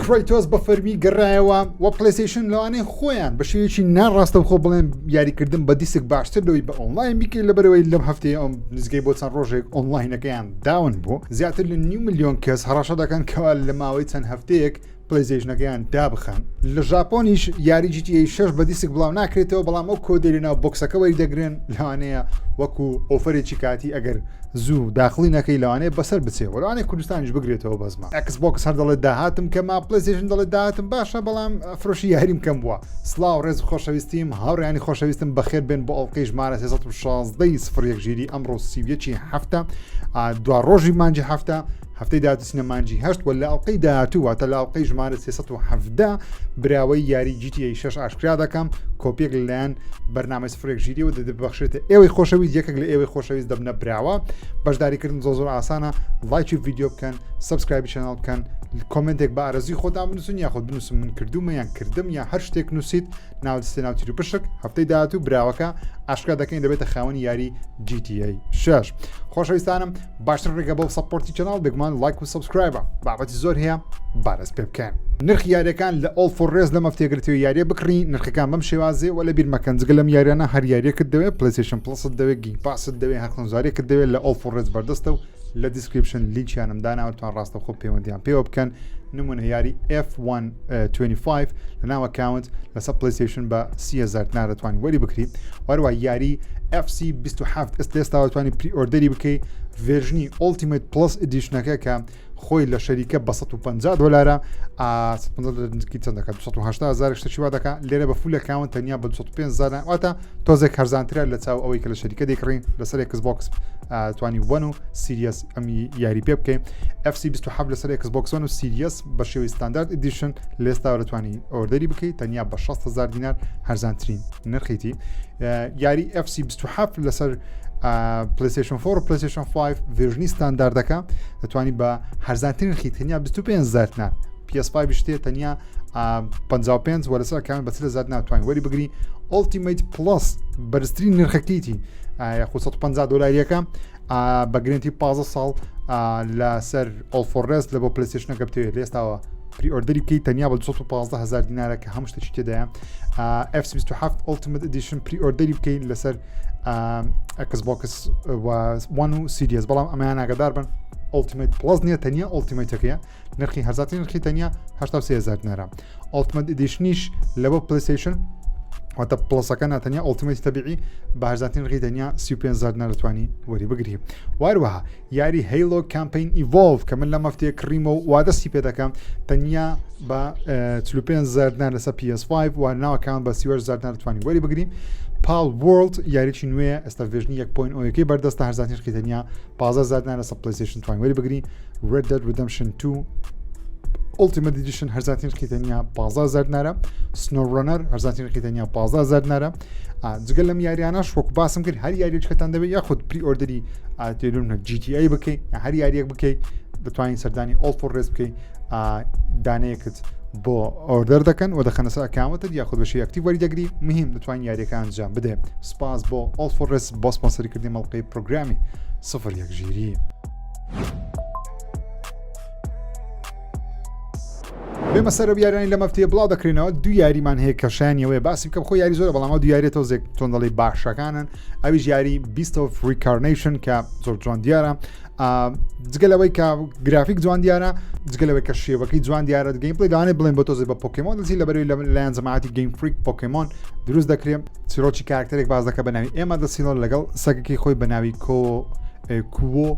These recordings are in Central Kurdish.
کرەیتۆس بە فەرمی گەڕایەوە و پلەیستەیشن لەوانەیە خۆیان بە شێوەیەکی ناڕاستە خۆ بڵێن یاریکردن بە دیسک باشتر لەوەی بە ئۆنلاین بیکەیت لەبەرەوەی لەم هەفتەیە ئەم نزگەی بۆ چەند ڕۆژێک ئۆنلاینەکەیان داون بوو زیاتر لە 9 ملیۆن کەس هەڕەشە دەکەن کەوا لە ماوەی چەند هەفتەیەک پلەیستەیشنەکەیان دابخەن لە ژاپۆنیش یاری GTA 6 بە دیسک بڵاو ناکرێتەوە بەڵام ئەو کۆدێری ناو بۆکسەکە وەریدەگرن لەوانەیە وەکو ئۆفەرێکی کاتی ئەگەر زوو داخلی نەکەی لەوانەیە بەسەر بچێ وەلوانەیە کوردستانیش بگرێتەوە بەزمە ئێکسبۆکس هەر دەڵێت داهاتم کەما پلەیستەیشن دەڵێت داهاتم باشە بەڵام فرۆشی یاریم کەم بووە سڵاو ڕێز خۆشەویستیم هاوڕێیانی خۆشەویستم بەخێر بێن بۆ ئەڵلقەی ژمارە 316 ژیری ئەمڕۆ سیڤەکی هەفتە دوا ڕۆژی مانجی هەفتە هەفتەی داهاتوو سینەمانجی هەشت وە لە ئەڵلقەی داهاتوو واتە لە ئەڵلقەی ژمارە 317 براوەی یاری GTA 6 ئاشکرا دەکەم کۆپێک لەلایەن بەرنامەی سفرێک ژیریەوە دەبەخشێتە ئێوەی خۆشەویست یەکێک لە ئێوەی خۆشەویست دەبنە براوە بەشداریکردن زۆر ئاسانە لایکی ڤیدیۆ بکەن سبسکرایبی چەنەڵ بکەن کۆمنتێک بە ئارەزوی خۆتان بنووسن یاخود بنووسن من کردومە یان کردم یا هەر شتێک نووسیت ناودستێ ناوتیر و پشک هەفتەی داهاتوو براوەکە ئاشکرا دەکەین دەبێتە خاوەنی یاری GTA 6 خۆشەویستانم باشتر ڕێگە بۆ سەپۆرتی چەناڵ بگمان لایک و سبسکرایبە بابەتی زۆر هەیە بارەز پێ بکەن نرخ یاریەکان لە ئۆڵ فۆر ڕێز لە مەفتێگرێتەوە یاریە بکڕی نرخەکان بەم شێوازێ وە لە بیر مەکەن جگە لەم یاریانە هەر یاریەکت دەوێت پلەیستەیشن پلست دەوێت گیم پاست دەوێت هەرخزارێکت دەوێت لە ئۆڵ فۆر ڕێز بەردەستە و لە دیسکریپشن لینکیانم داناوەتوان ڕاستە خۆ پەیوەندیان پێوە بکەن نمونە یاری F125 لە ناو ئەکاونت لەسەر پلەیستەیشن بە 30,000 دینار وەری بکری وەروە یاری FC 27 ئێستاوەتوانی پری ئۆردەری بکەی ڤێژنی ئۆڵتیمەت پلس ئیدیشنەکە کە خۆی لە شەریکە بە $150 چەندەکە 280,000 شتێکی وا دەکات لێرە بە فول ئەکاونت تەنیا بە 25,000 واتە تۆزێک هەرزانترە لە چاو ئەوەی کە لە شەریکە دەیکڕین لەسەر ئێکسبۆکس توانی وەن و سیریەس ئەمی یاری پێ بکەین FC 27 لەسەر ئێکسبۆکس وەن و سیریەس بە شێوەی ستاندارد ئیدیشن لێستا دەتوانی ئۆردەری بکەیت تەنیا بە 60,000 دینار هەرزانترین نرخیتی یاری FC 27 لەسەر پلەیستەیشن 4 و پلەیستەیشن 5 ڤێژنی ستانداردەکە دەتوانی بە هەرزانترین نرخی تەنیا 25,000 دینار PS5 شتێ تەنیا 55 وە لەسەر ئەکاونت بە 30,000 ناتوانین وەری بگری ئۆڵتیمەیت پلس بەرزترین نرخەکەیتی یاخود $150 بە گرنتی 15 ساڵ لەسەر ئۆڵ فۆر ڕێز لە بۆ پلەیستەیشنەکە بتوێت لێستاوە پری ئۆردەری بکەیت تەنیا بە 215,000 دینارە کە هەموو شتێکی تێدایە FC 27 ئۆڵتیمەت ئیدیشن پری ئۆردەری بکەین لەسەر ئێکسبۆکس وان و سیریەس بەڵام ئەمەیان ئاگادار بن ئۆڵتیمەت پلس نییە تەنیا ئۆڵتیمەتەکەیە نرخی هەرزانترین نرخی تەنیا 83,000 دینارە ئۆڵتیمەت ئیدیشنیش لە بۆ پلەیستەیشن واتە پلسەکە ناتەنیا ئۆڵتیمەتی تەبیعی بە هەرزانترین نرخی تەنیا 35,000 دینار دەتوانی وەری بگری واروەها یاری هەیلۆ کامپین ئیڤۆڵڤ کە من لە مەفتەیە کڕیمە و وادەستی پێ دەکەم تەنیا بە 45,000 دینار لەسەر PS5 و ناوەکان بە 30,000 دینار دەتوانی وەری بگریم پال وۆرلد یاریی نوێ ئێستا ڤێژنی 1.0 بەردەستە هەرزانترین نرخی تەنیا 15,000 دینار لەسەر پلەیستەیشن توانی وەری بگری Red Dead Redemption 2 Ultimate Edition هەرزانترین نرخی تەنیا 15,000 دینارە SnowRunner هەرزانترین نرخی تەنیا 15,000 دینارە جگە لەم یاریانەش وەکو باسم کرد هەر یاریەکەتان دەبێت یاخود پری ئۆردەری تێلونە GTA بکەیت هەر یاریەک بکەیت دەتوانین سەردانی ئۆڵ فۆر ڕێز بکەیت دانەیەکت بۆ ئۆردەر دەکەن و دەخەنە سەر ئەکاونتت یاخود بەشی ئەکتیڤ وەری دەگری مهم دەتوانین یاریەکان ئەنجام بدێ سپاس بۆ ئۆڵ فۆر ڕێز بۆ سپۆنسەریکردنی مەڵقەی پرۆگرامی 01 ژیری بێمە سەرە یاریانی لە مەفتەیە بڵاو دەکرێنەوە دو یاریمان هەیە کە شایانیەوەی باسی بکەم خۆ یاری زۆرە بەڵام ئەو دو یاریە تۆزێک تۆن دەڵێ باشەکانن ئەویش یاری بیست ئۆف ریکارنیشن کە زۆر جوان دیارە جگەلەوەی کە گرافیک جوان دیارە جگەلەوەی کە شێوەکەی جوان دیارە گەیم پڵی داوانێ بڵێن بۆ تۆزێ بە پۆکێمۆن دەچی لەبەروی لایەن جەماعەتی گەیم فریک پۆکێمۆن دروست دەکرێن چیرۆکی کارکتەرێک باز دەکە بەناوی ئێمە دەسیڵۆ لەگەڵ سەگەکەی خۆی بەناوی کوۆ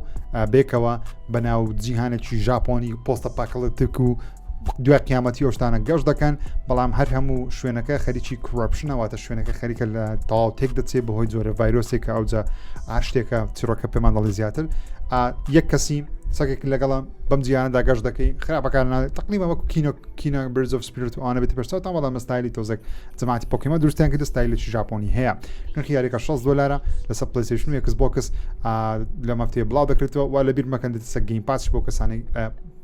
بێکەوە بەناو جیهانێکی ژاپۆنی پۆستە پاکەڵەتک و دوای قیامەتی ئەوشتانە گەشت دەکەن بەڵام هەر هەموو شوێنەکە خەریکی کوڕپشنەوەتە شوێنەکە خەریکە لە تاو تێک دەچێت بەهۆی جۆرە ڤایرۆسێکە ئەوجا ئاشتێکە چیرۆکە پێمان دەڵی زیاتر یەک کەسی سەگێک لەگەڵم بەم جیانەدا گەشت دەکەی خراپەکان تقریبا وەکو کینە برز ئۆف سپیرت و ئەوانە بێتە پێشتان بەڵام ستایلی تۆزێک جەماعەتی پۆکێمۆن دروستیان کرد ستایلێکی ژاپۆنی هەیە نرخی یاریەکە $6 لەسەر پلەیستەیشن و ئێکسبۆکس لە مەفتەیە بڵاو دەکرێتەوە وا لەبیر مەکەن دێتە گەیم پاس بۆ کەسانی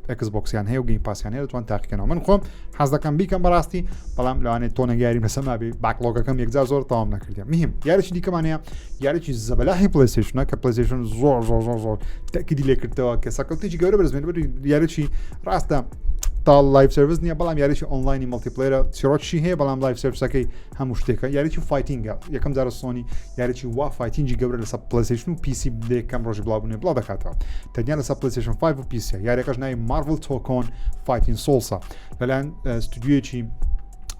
ئێکسبۆکسیان هەیە و گەیم پاسیان هەیە دەتوان تاقیکەنەوە من خۆم حەز دەکەم بیکەم بەڕاستی بەڵام لەوانێت تۆنێک یاریم لەسەمابێ باکلۆگەکەم یەکجار زۆر تەواو نەکردیم مهم یاریی دیکەمان هەیە یاریی زەبەلاهی پلەیستەیشنە کە پلەیستەیشن زۆر تاکیدی لێ کردەوە کە سەرکەوتێکی گەورە بەرزمێن یاریی ڕاستە تا لایف سرویس نییە بەڵام یاریی ئۆنلاینی مڵتیپلەیرە چیرۆکشی هەیە بەڵام لایف سرویسەکەی هەموو شتێکە یاریی فایتینگە یەکەم جارە سۆنی یاریی وا فایتینگی گەورە لەسەر پلەیستەیشن و PC دەکەم ڕۆژی بڵاوبوونێ بڵاو دەکاتەوە تەنیا لەسەر پلەیستەیشن 5 و PC یاریەکەش ناوی مارڤڵ تۆکۆن فایتین سۆڵسە لەلایەن ستودیۆیەکی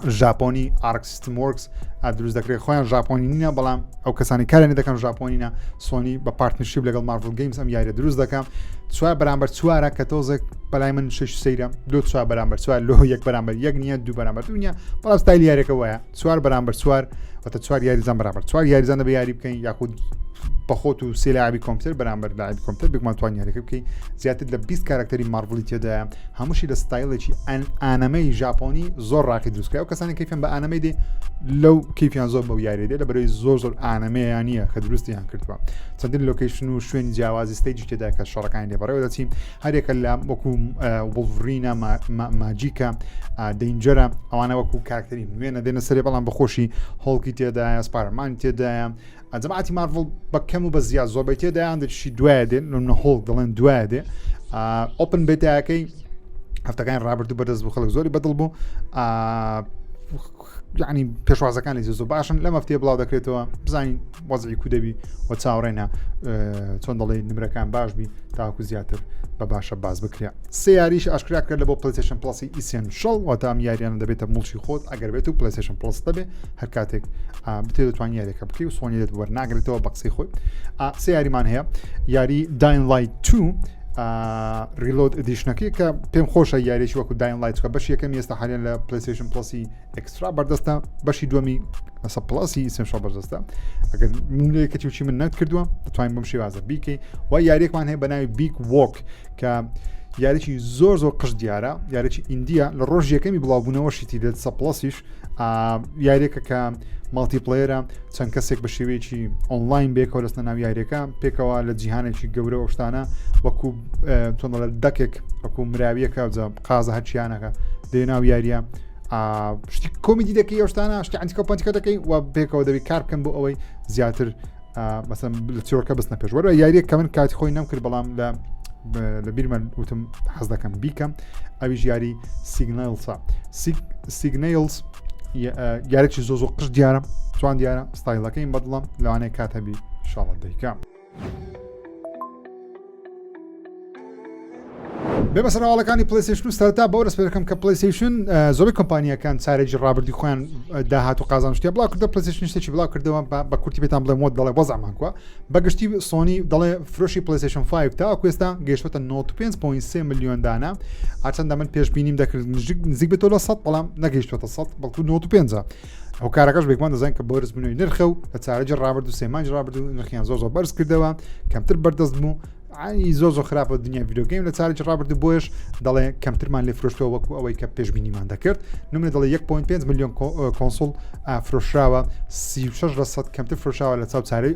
ژاپۆنی ئارک سیستم وەرکس دروست دەکرێت خۆیان ژاپۆنی نینە بەڵام ئەو کەسانی کارێنی دەکەن ژاپۆنینە سۆنی بە پارتنرشیپ لەگەڵ مارڤڵ گەیمز ئەم یاریە دروست دەکەم چوار بەرامبەر چوارە کە تۆزێک بەلای من 6 سەیرە دو چوار بەرامبەر چوار لۆ یەک بەرامبەر یەک نییە دوو بەرامبەر دوو نییە بەڵام ستایلی یاریەکە وایە چوار بەرامبەر چوار وەتە چوار یاریزان بەرامبەر چوار یاریزان دەبێ یاری بکەین یاخود بەخۆت و سێ لاعبی کۆمپیوتەر بەرامبەر لاعبی کۆمپیوتەر بێکمان توان یاریەکە بکەین زیاتر لە 20 کارکتەری مارڤڵی تێدایە هەمووشی لە ستایلێکی ئانەمەی ژاپۆنی زۆر ڕاقی دروستکرا و کەسانی کەیفیان بە ئانەمەی دێ لەو کەیفیان زۆر بەو یاری دێ لە بەرەوەی زۆر ئانەمەیان نییە کە دروستیان کردووە چەندین لۆکیشن و شوێنی جیاوازی ستەیجی تێدا کە شەڕەکانی لێبەڕێوە دەچین هەرێکە لە وەکو وڵڤرینە ماجیکە دەینجەرە ئەوانە وەکو کارکتەری نوێنە دێنە سەرێ بەڵام بەخۆشی هۆڵکی تێدایە سپارەمان تێدایە جەماعەتی مارڤڵ بە کەم و بە زیاد زۆربەی تێدایان دەچی دوایە دێن لە هۆڵ دەڵێن دوایە دێ ئۆپن بێتایەکەی هەفتەکان ڕابردوو بەدەست بوو خەڵک زۆری بەدڵ بوو یعنی پێشوازەکانی زۆر باشن لەم هەفتەیە بڵاو دەکرێتەوە بزانین وەزعی کو دەبی و چاوەڕێنە چۆن دەڵێ نمرەکان باش بی تاکو زیاتر بە باشە باز بکرێ سێ یاریش ئاشکراکرا لە بۆ پلەیستەیشن پلەسی ئیسێنشەڵ واتە ئەم یاریانە دەبێتە مڵشی خۆت ئەگەر بێت و پلەیستەیشن پلەس دەبێ هەر کاتێک بتێ دەتوانین یاریەکە بکەی و سۆنی دێت وەرناگرێتەوە بە قسەی خۆی سێ یاریمان هەیە یاری داین لایت 2 ریلۆد ئەدیشنەکەی کە پێم خۆشە یاریێکی وەکو داین لایتکە بەش یەکەم ئێستا حالیان لە پلەیستەیشن پلەسی ئەکسترا بەردەستە بەشی دووەمی لەسەر پلەسی ئیسێنشەڵ بەردەستە ئەگەر منێکەتی وچی من نەت کردووە دەتوانین بەم شێوازە بیکەی و یاریەکمان هەیە بە ناوی بیگ وۆک کە یاریی زۆر قش دیارە یاریی ئیندیا لە ڕۆژ یەکەمی بڵاوبوونەوەشیتی لە سەپلەسیش یاریەکە کە مالتیپلەیرە چەند کەسێک بە شێوەیەکی ئۆنلاین بێکەوە دەستە ناو یاریەکە پێکەوە لە جیهانێکی گەورە ئەوشتانە وەکو تۆن لە دەکێک وەکو مراویەکە قازە هەرچیانەکە دێناو یاریە شتی کۆمیدی دەکەی ئەوشتانە شتی ئەنتیکۆپۆنتیکە دەکەی و پێکەوە دەبی کار بکەن بۆ ئەوەی زیاتر مەسەن لە چۆرکە بستنە پێش وەرە یاریەک کە من کاتی خۆی نەمکرد بەڵام لە بیرمان وتم حەز دەکەم بیکەم ئەویش یاری سیگنەیلسە سیگنەیلز یارێکی زۆر قش دیارە چوان دیارە ستایلەکەی بەدڵم لەوانەیە کات هەبی ئینشاڵڵا دەیکەم بێ بەسەر هەواڵەکانی پلەیستەیشن و سەرەتا بەو دەست پێ دەکەم کە پلەیستەیشن زۆربەی کۆمپانیەکان چارێکی ڕابردی خۆیان داهات و قازان شتیا بڵاو کردە پلەیستەیشن شتێکی بڵاو کردەوە بە کورتی پێتان بڵێم وەت دەڵێ وەزعمان کووە بەگشتی سۆنی دەڵێ فرۆشی پلەیستەیشن 5 تاکو ئێستا گەیشتوەتە 95.3 ملیۆن دانە هەرچەندە من پێشبینیم دەکرد نزیک بێتەوە لە 100 بەڵام نەگەیشتوەتە 100 بەڵکو 95 ئەو کارەکەش بێکمان دەزانین کە بەرز بوونەوەی نرخە و لە چارەجی ڕابرد و سێمانج ڕابرد و نرخیان زۆر بەرز کردەوە کەمتر بەردەست بوو ئانی زۆر خراپە دنیا ڤیدیۆگەیم لە چارێکی ڕابرد بۆیش دەڵێ کەمترمان لێ فرۆشتەوە وەکو ئەوەی کە پێشبینیمان دەکرد نمونە دەڵێ 1.5 ملیۆن کۆنسۆڵ فرۆشراوە 36% کەمتر فرۆشاوە لە چاو چارەی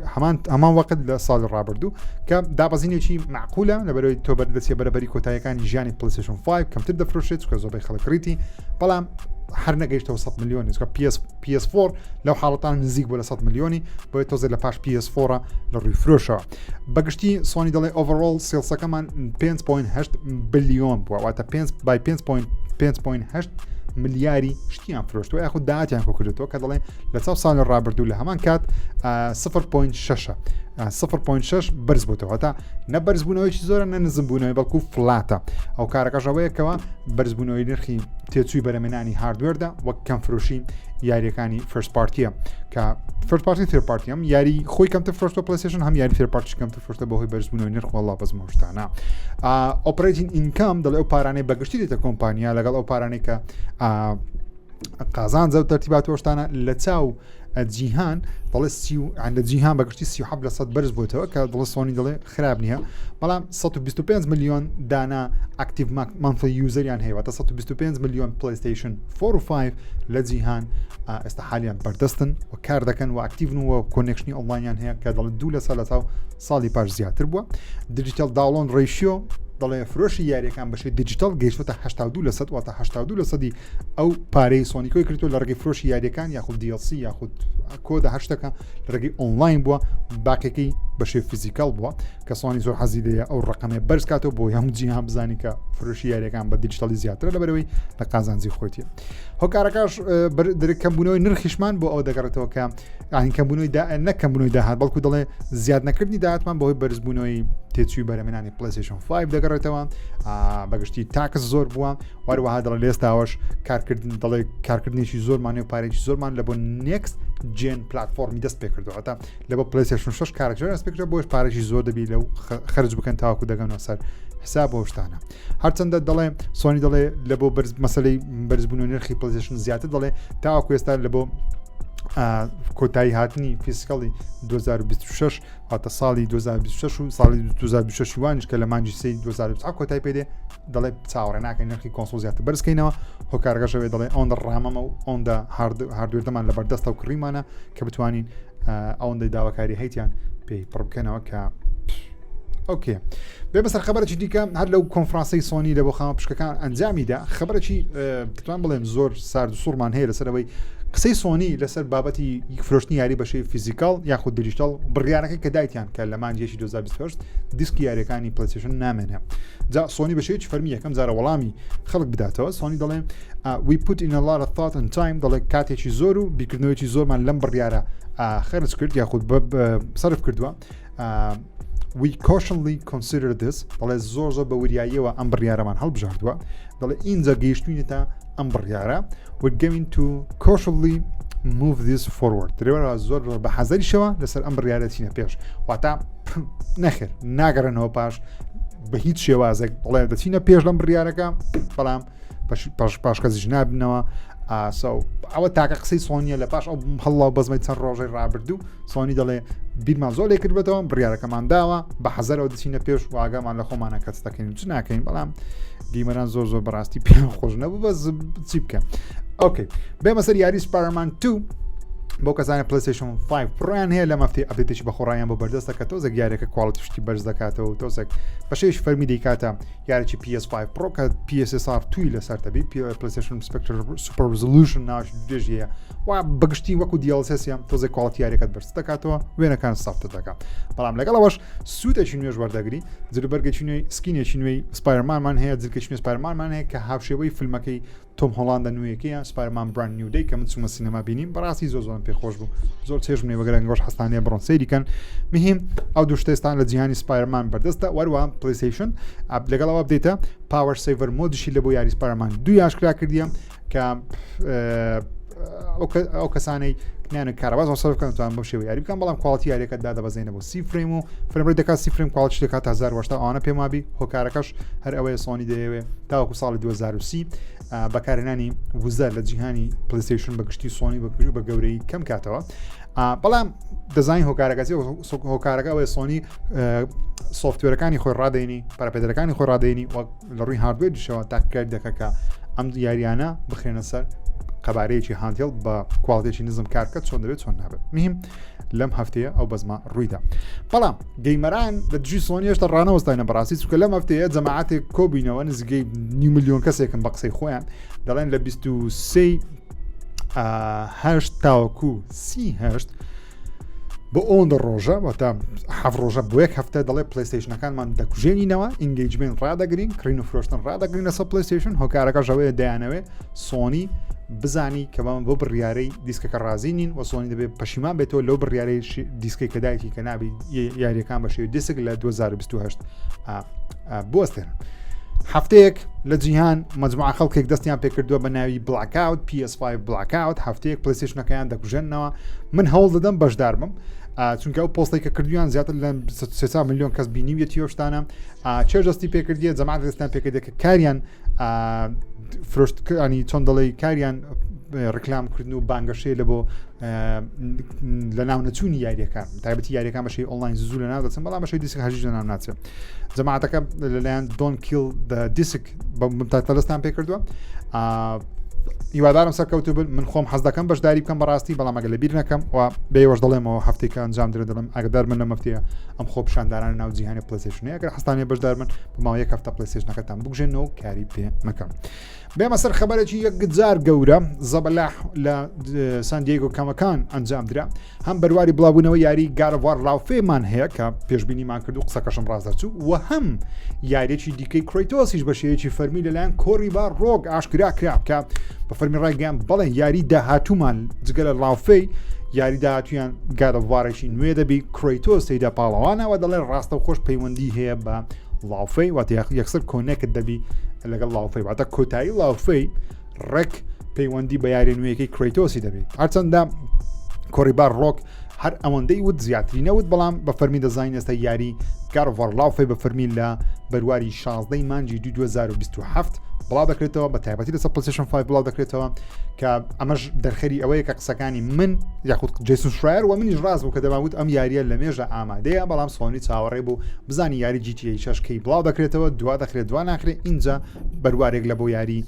هەمان وەقت لە ساڵی ڕابردوو کە دابەزینێکی معقولە لەبەرەوەی تۆ بەردەستیە بەرەبەری کۆتاییەکانی ژیانی پلەیستەیشن 5 کەمتر دەفرۆشێت چکە زۆربەی خەڵک ڕیتی بەڵام هەر نەگەیشتەوە 100 ملیۆنی PS4 لەو حاڵەتان نزیک بۆ لە 100 ملیۆنی بۆیە تۆزێ لە پاش PS4 لە ڕووی فرۆشەوە بەگشتی سۆنی دەڵێ ئۆڤەرۆڵ سێڵسەکەمان 5.8 بلیۆن بووە واتە 5.8 ملیاری شتیان فرۆشتەوە یاخود داهاتیان کۆکردێتەوە کە دەڵێن لە چاو ساڵی ڕابردوو لە هەمان کات 0.6 بەرز بووتەوە تا نە بەرزبوونەوەیکی زۆرە نە نزمبوونەوەی بەڵکو فلاتە ئەو کارەکەژەوەیەکەوە بەرزبوونەوەی نرخی تێچووی بەرەمێنانی هاردوێردا وەک کەم فرۆشی یاریەکانی فەرست پارتیە کە فەرست پارتی تێر پارتیم یاری خۆی کەمتر فرۆشتە پلەیستەیشن هەم یاری تێر پارتی کەمتر فرۆشتە بەهۆی بەرزبوونەوەی نرخ وەڵڵا بەزمە شتانە ئۆپرەیتینگ ئینکام دەڵێ ئەو پارانەی بەگشتی دێتە کۆمپانیا لەگەڵ ئەو پارانەی کە قازان زەو تەرتیبات وەشتانە لە چاو جیهان دەڵێ لە جیهان بەگشتی 37% بەرز بووتەوە کە دڵە سۆنی دەڵێ خراپ نییە بەڵام 125 ملیۆن دانا ئاکتیڤ مانفڵ یوزەریان هەیە واتە 125 ملیۆن پلەیستەیشن 4 و 5 لە جیهان ئێستا حالیان بەردەستن و کار دەکەن و ئاکتیڤن و کۆنێکشنی ئۆنلاینیان هەیە کە دەڵێ 2 لە چاو ساڵی پاش زیاتر بووە دیجیتال داڵۆن ڕێشیۆ دەڵێ فرۆشی یاریەکان بەشەی دیجیتال گەیشتوەتە 82% واتە 82% ئەو پارەی سۆنیکۆی کردو لە ڕێگەی فرۆشی یاریەکان یاخود DLC یاخود کۆدە هەشتەکە لە ڕێگەی ئۆنلاین بووە باقیەکەی بەشێ فیزیکال بووە کە سۆنی زۆر حەزی دەیە ئەو ڕقەمێ بەرزکاتەوە بۆ هەموو جیهان بزانی کە فروشی یاریەکان بە دیجیتالی زیاترە لەبەرەوەی لە قازانجی خۆیتیە. هۆکارەکەش کەمبوونەوەی نرخیشمان بۆ ئەو دەگەڕێتەوە کە کەمبوونەوەی نەکەمبوونەوەی داهات بەڵکو دەڵێ زیاد نەکردنی داهاتمان بەهۆی بەرزبوونەوەی تێچووی بەرەمێنانی پلەیستەیشن 5 دەگەڕێتەوە بەگشتی تاکس زۆر بووە وەروەها دەڵێ لێستاوەش کارکردن دەڵێ کارکردنیشی زۆرمانێ و پارێکی زۆرمان لە بۆ نێکست جێن پلتفۆرمی دەست پێ کردووە تا لە بۆ پلەیستەیشن 6 کارەکتەر دەست پێ کردووە بۆش پارێکی زۆر دەبی لەو خەرج بکەن تاواکو دەگەنەوە سەر حساب بۆ شتانە هەرچەندە دەڵێ سۆنی دەڵێ لە بۆ مەسەلەی بەرزبوونەوەی نرخی پلەیستەیشن زیاتر دەڵێ تاواکو ئێستا لە بۆ کۆتایی هاتنی فیسکەڵی 2026 هاتە ساڵی 2026 و ساڵی 2026 وانش کە لە مانجی سی 2020 کۆتایی پێدێ دەڵێ چاوەڕێ ناکەین نرخی کۆنسۆل زیاتر بەرزکەینەوە هۆکارەکەشەوێ دەڵێ ئەوەندە ڕامەمە و ئەوەندە هاردوێردەمان لە بەردەستە و کڕیمانە کە بتوانین ئەوەندەی داواکاری هەیتیان پێی پڕ بکەنەوە کە ئۆکێ بێ بەسەر خەبەرێکی دیکە هەر لەو کۆنفرانسەی سۆنی لە بۆ خەمە پشکەکان ئەنجامیدا خەبەرێکی دەتوان بڵێم زۆر سارد و سوورمان هەیە لەسەرەوەی قسەی سۆنی لەسەر بابەتی فرۆشتنی یاری بەشەی فیزیکال یاخود دیجیتال بڕیارەکەی کە دایتیان کە لە مانجێکی 2028 دیسکی یاریەکانی پلەیستەیشن نامێنێ جا سۆنی بەشەیەکی فەرمی یەکەم جارە وەڵامی خەڵک بداتەوە سۆنی دەڵێ we put in a lot of thought and time دەڵێ کاتێکی زۆر و بیرکردنەوەیکی زۆرمان لەم بڕیارە خەرج کرد یاخود سەرف کردووە we cautiously consider this دەڵێ زۆر بە وریاییەوە ئەم بڕیارەمان هەڵبژاردووە دەڵێ ئینجا گەیشتوینێتە ئەم بڕیارە we're going to cautiously move this forward درێوەرە زۆر بە حەزەریشەوە لەسەر ئەم بڕیارەتینە پێش واتە نەخێر ناگەڕێنەوە پاش بە هیچ شێوازێک دەڵێ دەچینە پێش لەم بڕیارەکە بەڵام پاش کەسیش نابنەوە ئەوە تاکە قسەی سۆنیە لە پاش ئەو هەڵڵاو بەزمەی چەند ڕۆژەی ڕابردوو سۆنی دەڵێ بیرمان زۆر لێ کردبێتەوە بڕیارەکەمان داوە بە حەزەرەوە دەچینە پێش واگەمان لە خۆمانە کەس دەکەین چ ناکەین بەڵام دیمەران زۆر بەڕاستی پێیان خۆش نەبوو بەس چی بکەم ئۆکەی بێمە سەر یاری سپایدەرمان 2 بۆ کەسانە پلەیستەیشن 5 پڕیان هەیە لە مەفتی ئەپدێتێکی بەخۆڕایان بۆ بەردەستەکە تۆزێک یاریەکە کواڵیتیشتی بەرز دەکاتەوە تۆزێک بەشەیەش فەرمی دەیکاتە یاریی PS5 Pro کە PSSR 2 لەسەر دەبی پلەیستەیشن سوپەر ریزۆلوشن ناوی درێژیە و بەگشتی وەکو DLSS تۆزێک کواڵیتی یاریەکەت بەرز دەکاتەوە وێنەکان سافتە دەکات بەڵام لەگەڵەوەش سوودێکی نوێژ وەردەگری جلوبەرگێکی نوێی سکینێکی نوێی سپایدەرمانمان هەیە جلکێکی نوێی سپایدەرمانمان هەیە کە هاوشێوەی فیلمەکەی تۆم هۆڵاندە نوێیەکەیە سپایدەرمان براند نیو دەی کە من چوومە سینەما بینیم بەڕاستی زۆر پێخۆش بوو زۆر چێژم لێ وەگەرە گۆش هەستانەیە بڕۆن سەیریکەن مهم ئەو دوو شتێستان لە جیهانی سپایدەرمان بەردەستە وەروەها پلەیستەیشن لەگەڵەوە بدێتە پاوەر سیڤەر مۆدیشی لە بۆ یاری سپایدەرمان 2 ئاشکرا کردیە کە ئەو کەسانەی نیانە کارەباز سەرفکەن توان بەو شێوەیە یاری بکەن بەڵام کواڵیتی یاریەکە دادەبەزێنە بۆ 30 فریم و فرێمڕێت دەکات 30 فریم کواڵیتی دەکات 1080 ئەوانە پێم وابی هۆکارەکەش هەر ئەوەیە سۆنی دەیەوێ تاوەکو ساڵی 2030 بەکارهێنانی وزە لە جیهانی پلەیستەیشن بەگشتی سۆنی بە گەورەی کەم کاتەوە بەڵام دەزانی هۆکارەکە ئەوەیە سۆنی سۆفتوێرەکانی خۆی ڕادەینی پەرەپێدەرەکانی خۆی ڕادەینی وەک لە ڕووی هاردوێریشەوە تاکار دەکە کە ئەم یاریانە بخێنە سەر قەبارەیەکی هاندێڵ بە کواڵیتێکی نزم کارکە چۆن دەبێت چۆن نابێت مهم لەم هەفتەیە ئەو بەزمە ڕوویدا بەڵام گەیمەران لە دژی سۆنی هێشتا ڕانەوەستاینە بەڕاستی چونکە لەم هەفتەیە جەماعەتێک کۆبینەوە نزیکەی 2 ملیۆن کەسێکن بە قسەی خۆیان دەڵێن لە 23 تاوەکو 38 بۆ ئەوەندە ڕۆژە واتە 7 ڕۆژە بۆ یەک هەفتە دەڵێ پلەیستەیشنەکانمان دەکوژێنینەوە ئینگەیجمنت ڕدەگرین کڕین و فرۆشتن ڕدەگرین لەسەر پلەیستەیشن هۆکارەکە ژەوەیە دەیانەوێ سۆنی بزانی کە بۆ بڕیارەی دیسکەکە ڕازی نین و سۆنی دەبێت پەشیمان بێتەوە لەو بڕیارەی دیسکەی کەدایەتی کە نابی یاریەکان بە شێوەی دیسک لە 2028 بوەستێنن هەفتەیەک لە جیهان مەجموعە خەڵکێک دەستیان پێ کردووە بە ناوی بلاکاوت PS5 بلاکاوت هەفتەیەک پلەیستەیشنەکەیان دەکوژێنەوە من هەوڵ دەدەم بەشدار بم چونکە ئەو پۆستێک کە کردویان زیاتر لە 300 میلیۆن کەس بینیویەتی ئەوشتانە چێژدەستی پێکردیە جەماعەت دەستیان پێکردێت کە کاریان فرۆشتکردنی چۆن دەڵێ کاریان ڕکلامکردن و بانگەشەیە لە بۆ لە ناو نەچوونی یاریەکان تایبەتی یاریەکان بەشەی ئۆنلاین زوو لە ناو دەچن بەڵام بەشەی دیسک هەژی لە ناو ناچێت جەماعەتەکە لەلایەن دۆن کیل دیسک تەلەستان پێ کردووە هیوادارم سەرکەوتو بن من خۆم حەز دەکەم بەشداری بکەم بەڕاستی بەڵام ئەگەر لە بیر نەکەم و بێوەش دەڵێمەوە هەفتێکە ئەنجام درێ دەڵێم ئەگەدار من لە مەفتەیە ئەم خۆ پیشانداران ناو جیهانی پلەیستەیشنەیە ئەگەر هەستانێ بەشدار من بۆ ماوەیەک هەفتە پلەیستەیشنەکەتان بگوژێنەوە کاری پێ مەکەم بێمە سەر خەبەرێکی یەکجار گەورە زەبەلاح لە ساندیێگۆ کەمەکان ئەنجامدرا هەم بەرواری بڵاوبوونەوە یاری گارەڤار لاوفێمان هەیە کە پێشبینیمان کرد و قسەکەشم ڕاستەچوو و هەم یاریێکی دیکەی کرەیتۆسیش بە شێوەیەکی فەرمی لەلایەن کۆڕی بار ڕۆگ ئاشکراکرا کە بە فەرمی ڕایگەیان بەڵێ یاری داهاتوومان جگە لە لاوفەی یاری داهاتوویان گارەڤارێکی نوێ دەبی کرەیتۆس تێیدا پاڵەوانەوە دەڵێن ڕاستە و خۆش پەیوەندی هەیە بە لاوفەی واتە یەکسەر کۆنێکت دەبی لەگەڵ لاوفەی واتە کۆتایی لاوفەی ڕێک پەیوەندی بە یاری نوێیەکەی کرەیتۆسی دەبێت هەرچەندە کۆڕیبار ڕۆک هەر ئەوەندەی وت زیاتری نەوت بەڵام بە فەرمی دەزانین ئێستا یاری گارڤار لاوفەی بە فەرمی لە بەرواری 16 مانجی 2027 بڵاو دەکرێتەوە بە تایبەتی لەسەر پلەیستەیشن 5 بڵاو دەکرێتەوە کە ئەمەش دەرخەری ئەوەیە کە قسەکانی من یاخود جیسون شرایر و منیش ڕاست بوو کە دەماوت ئەم یاریە لە مێژە ئامادەیە بەڵام سۆنی چاوەڕێ بوو بزانی یاری GTA 6 کەی بڵاو دەکرێتەوە دوا دەخرێت دوا ناخرێت اینجا بەروارێک لە بۆ یاری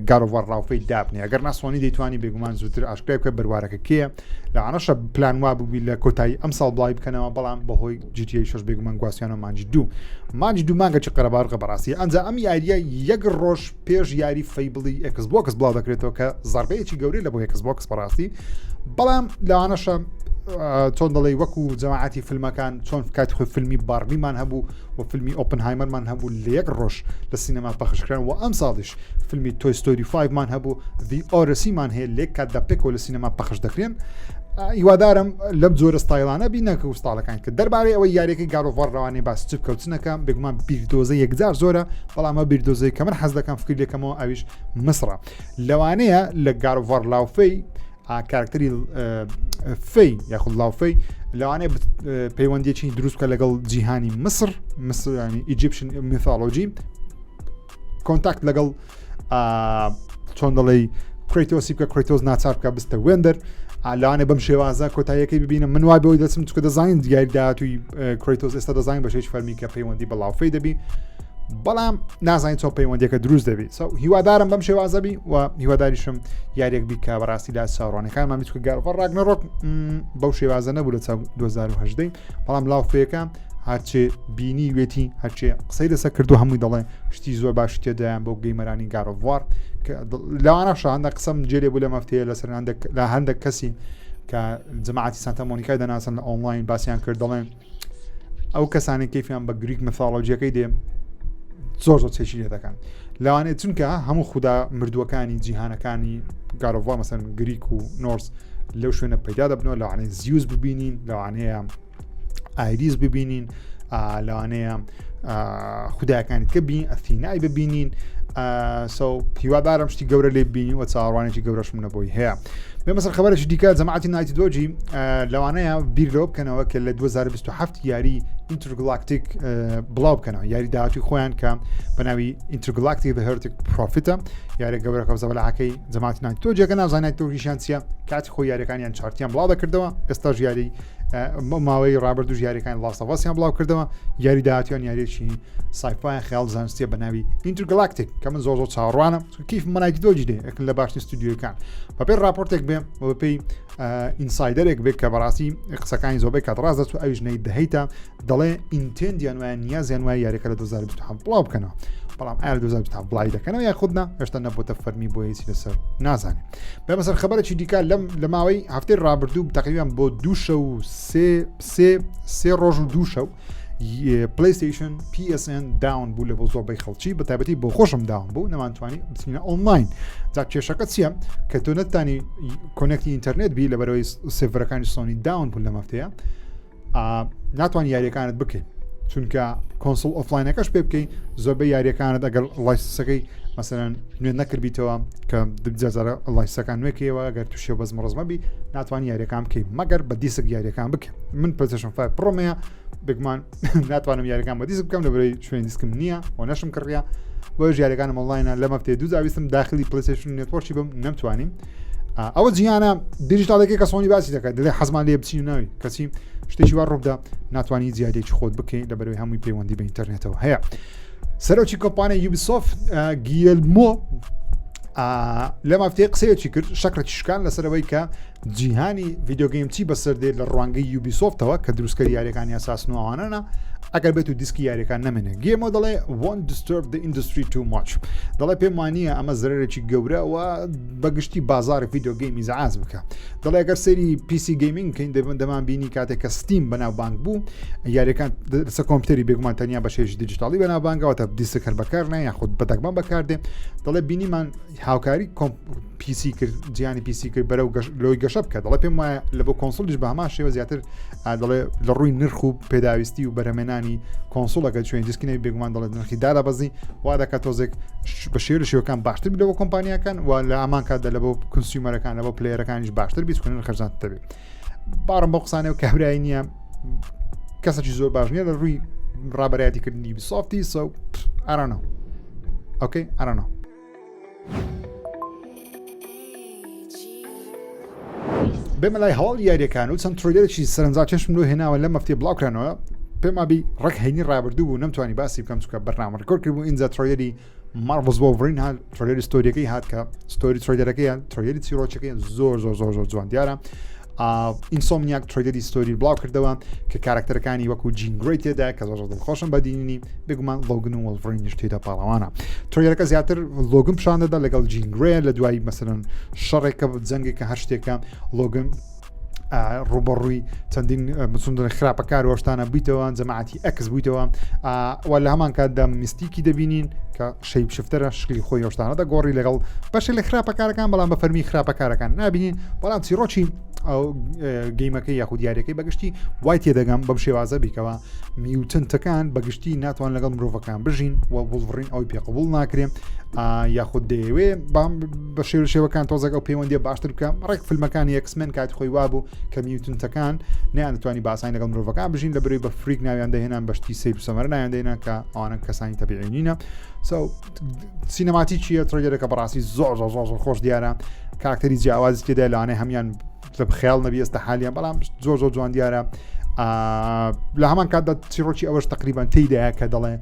گارۆڤار لاوفەی دابنێ ئەگەر ناسۆنی دەیتوانی بێگومان زووتر ئاشکرای بکە بەروارەکە کێیە لەوانەشە پلان وا بووبی لە کۆتایی ئەم ساڵ بڵای بکەنەوە بەڵام بەهۆی GTA 6 بێگومان گواسییانە مانجی دوو مانگە چ قەرەبارقە بەڕاستی ئەنجا ئەم یاریە یەک ڕۆژ پێش یاری فەیبڵی ئێکسبۆکس بڵاو دەکرێتەوە کە زەربەیەکی گەورەی لە بۆ ئێکسبۆکس بەڕاستی بەڵام لەوانەشە چۆن دەڵێ وەکو جەماعەتی فیلمەکان چۆن کاتی خۆی فیلمی باربیمان هەبوو و فیلمی ئۆپنهایمەرمان هەبوو لە یەک ڕۆژ لە سینەما پەخشکران و ئەم ساڵیش فیلمی تۆی ستۆری 5 مان هەبوو The Odyssey مان هەیە لێک کات دەپێکەوە لە سینەما پەخش دەکرێن هیوادارم لەم جۆرە ستایلانە بینەکە و ستاڵەکان کرد دەربارەی ئەوەی یاریەکەی گارۆڤار ڕەوانەی باس چ بکەوتنەکە بێگومان بیردۆزە یەکجار زۆرە بەڵام ئەمە بیردۆزەی کە من حەز دەکەم فکر لێکەمەوە ئەویش مسرە لەوانەیە لە گارۆڤار لاوفەی کارکتەری فەی یاخود لاوفەی لەوانەیە پەیوەندیەکی دروست بکە لەگەڵ جیهانی مسر ینی ئیجیپشن میثۆلۆجی کۆنتاکت لەگەڵ چۆن دەڵێ کرەیتۆسی بکە کرەیتۆس ناچار بکە بستە وێندەر لەوانێ بەم شێوازە کۆتاییەکەی ببینم من وای بەوەی دەچم چکە دەزانین دیاری داهاتووی کرەیتۆس ئێستا دەزانین بە شێوەیەکی فەرمی کە پەیوەندی بە لاوفەی دەبی بەڵام نازانین چۆن پەیوەندیەکە دروست دەبێت هیوادارم بەم شێوازەبی و هیواداریشم یاریێک بی کە بەڕاستی لا چاوەڕوانەکانمان بیچکە گارڤار ڕاگنەڕۆک بەو شێوازە نەبوو لە 2010 بەڵام لاوفەیەەکە هەرچێ بینی وێتی هەرچێ قسەی لەسەر کردو هەمووی دەڵێ شتی زۆر باشی تێدایان بۆ گەیمەرانی گارۆڤار لەوانە شاندا قسەم جێلێ بوو لە مەفتەیە لەسەر لە هەندێک کەسی کە جەماعەتی سانتا مۆنیکای دەناسن لە ئۆنلاین باسییان کرد دەڵێن ئەو کەسانی کەیفیان بە گریک میثۆلۆجیەکەی دێ زۆر چێشی لێ دەکەن لەوانێت چونکە هەموو خودا مردووەکانی جیهانەکانی گارۆڤار مەسەن گریک و نۆرس لەو شوێنە پەیدا دەبنەوە لەوانەیە زیوس ببینین لەوانەیە ئایریس ببینین لەوانەیە خودایەکانی کە بین ئەثینای ببینین هیوادارم شتی گەورە لێ بینین و چاوەڕوانێکی گەورەشم نەبووی هەیە بێمەسەر خەبەرێکی دیکە جەماعەتی نایتی دۆجی لەوانەیە بیرەوە بکەنەوە کە لە 2027 یاری ئینترگلاکتیک بڵاو بکەنەوە یاری داهاتووی خۆیان کە بەناوی ئینترگلاکتیک هەرتێک پرۆفیتە یارێک گەورە کەوزە بەلاعەکەی جەماعەتی نایتی دۆجیەکە نازانیت تۆژیشیان چیە کاتی خۆی یاریەکانیان چارتیان بڵاو دەکردەوە ئێستاژ یاری ماوەی ڕابردوو یاریەکان لاستەڤاسیان بڵاو کردەوە یاری داهاتویان یاریێکی سایفای خەیاڵ زانستیە بەناوی ئینترگلاکتیک کە من زۆر چاوەڕوانم کیف مەنایتی دۆجی دێ لە باشنی ستودیۆکان بەپێی راپۆرتێک بێ بەپێی ئینسایدەرێک بێت کە بەڕاستی قسەکانی زۆربەی کات ڕاست دەچوو ئەویش نەی دەهەیتە دەڵێ ئینتێندیان وایە نیازیان وایە یاریەکە لە 2027 بڵاو بکەنەوە بەڵام ئایا 2027 بڵای دەکەنەوە یا خودنا هێشتا نەبووتە فەرمی بۆ هیچی لەسەر نازانێت بەمەسەر خەبەرێکی دیکە لە ماوەی هەفتەی ڕابردوو تقریبان بۆ 2 ڕۆژ و 2 شەو پلەیستەیشن PSN داون بوو لە بۆ زۆربەی خەڵکی بە تایبەتی بۆ خۆشم داون بوو نەمانتوانی بچینە ئۆنلاین جا کێشەکە چییە کە تۆ نەتانی کۆنێکتی ئینتەرنێت بی لە بەرەوەی سێڤەرەکانی سۆنی داون بوو لە مەفتەیە ناتوان یاریەکانت بکەیت چونکە کۆنسڵ ئۆفلاینەکەش پێ بکەیت زۆربەی یاریەکانت ئەگەر لایسەکەی مەسەرەن نوێ نەکردبییتەوە کە جەزارە لایسەکان نوێکەوە ئەگەر تووشێ بەزم ڕزمەبی ناتوانانی یاریەکان بکەیت مەگەر بە دیسک یاریەکان بکە من پلەیستەیشن 5 پرۆمەیە بگمان ناتوانم یاریەکان بە دیسک بکەم لەبەرەوەی شوێن دیسکم نییە و نەشم کڕیا بۆ ژیارەکانم ئۆنلاینە لە مەفتەیە دوو زاویستم داخلی پلەیستەیشن نێتوەرکی بم نەمتوانیم ئەوە جیهانە دیجیتالەکەی کە سۆنی باسی دەکات دڵێ حەزمان لێ بچینەوەی کەسی شتێکی وا ڕووبدا ناتوانانی زیادێکی خۆت بکەیت لەبەرەوەی هەمووی پەیوەندی بە ئینتەرنێتەوە هەیە سەرۆکی کۆمپانیای یوبیسۆفت گیلمۆ لە مافتەیە قسەیەکی کرد شەکرەتیشکان لەسەرەوەی کە جیهانی ڤیدیۆگەیم چی بەسەردێت لە ڕوانگەی یوبیسۆفتەوە کە دروستکەری یاریەکانی ئاساس نووانانە ئەگەر بێت و دیسکی یاریەکان نەمێنێ گێمە دەڵێ won't disturb the industry too much دەڵێ پێم وانییە ئەمە زەرێکی گەورە و بەگشتی بازاری ڤیدیۆگەیمی زعاز بکە دەڵێ ئەگەر سەری PC گەیمینگ کەین دەمان بینی کاتێک کە ستیم بەناوبانگ بوو یاریەکان سە کۆمپیوتەری بێگومان تەنیا بە شێژی دیجیتاڵی بەناوبانگەوە تا دیسک هەر بەکار نایە یاخود بەتەکمان بەکاردێ دەڵێ بینیمان هاوکاری PC کرد جیهانی PC کرد بەرەو لۆی گەشە بکە دەڵێ پێم وایە لە بۆ کۆنسۆلیش بە هەمان شێوە زیاتر دەڵێ لە ڕووی نرخ و پێداویستی و بەرهەمێنانی کۆنسۆڵەکە شوێن دیسکی نەوی بێگومان دەڵێت نرخی دادەبەزی وا دەکات تۆزێک بە شێوەکان باشتر بێت لەوە کۆمپانیەکان و لە ئامان کاتدا لە بۆ کنسیومەرەکان لە بۆ پلەیەرەکانیش باشتر بیت کوێن خەرجان دەبێت باڕم بۆ قسانێ و کابرایی نییە کەسێکی زۆر باش نییە لە ڕووی ڕابەرایەتیکردنی یوبیسۆفتی so I don't know okay I don't know بێمە لای هەواڵی یاریەکان و چەند ترۆیلەرێکی سەرنجا چشم لۆ هێناوە لەم هەفتەیە بڵاوکرانەوە پێمابی ڕێک هەینی ڕابردوو بوو نەمتوانی باسی بکەم چونکە بەرنامە ڕکۆرد کرد بوو ئینجا ترۆیلەری مارڤڵز وۆڵڤرین هات ترۆیلەری ستۆریەکەی هات کە ستۆری ترۆیلەرەکەیان ترۆیلەری چیرۆکەکەی زۆر جوان دیارە ئینسۆمنیاک ترۆیلەری ستۆری بڵاو کردەوە کە کارکتەرەکانی وەکو جین گرەی تێدا کە زۆر دڵخۆشم بەدینی بێگومان لۆگن و وۆڵڤرینیش تێدا پاڵەوانە ترۆیلەرەکە زیاتر لۆگن پیشان دەدا لەگەڵ جین گرێ لە دوای مەسەرەن شەڕێکە جەنگێکە هەر شتێکە لۆگن ڕوبەڕووی چەندین مسوندن خراپەکار وەشتانە بیتەوە جەماعەتی ئەکس بوویتەوە و لە هەمان کاتدا میستیکی دەبینین کە شەیب شفتەرە شکلی خۆی هۆشتانە دەگۆڕی لەگەڵ بەشێ لە خراپەکارەکان بەڵام بە فەرمی خراپەکارەکان نابینین بەڵام چیرۆکی ئەو گەیمەکەی یاخود یاریەکەی بەگشتی وای تێدەگەم بەم شێوازە بیکەوە میوتنتەکان بەگشتی ناتوان لەگەڵ مرۆڤەکان بژین و وڵڤڕین ئەوی پێقبول ناکرێن یاخود دەیەوێ بە شێوەکان تۆزەک ئەو پەیوەندی باشتر بکە ڕێک فیلمەکانی ئێکسمن کاتی خۆی وابوو کە میوتنتەکان نەیانتوانی باسانی لەگەڵ مرۆڤەکان بژین لە بەروی بە فریک ناویان دەهێنان بەشتی سیر سەمەرە ناویان دەهێنان کە ئەوانە کەسانی تەبیعینینە سینەماتی چیە ترۆیلەرەکە بەڕاستی زۆر خۆش دیارە کاراکتەری جیاوازی تێدا لەوانەیە هەمیان لە بخیاڵ نەبی ئێستا حالیان بەڵام زۆر جوان دیارە لە هەمان کاتدا چیرۆکی ئەوەش تقریبان تێیدایە کە دەڵێ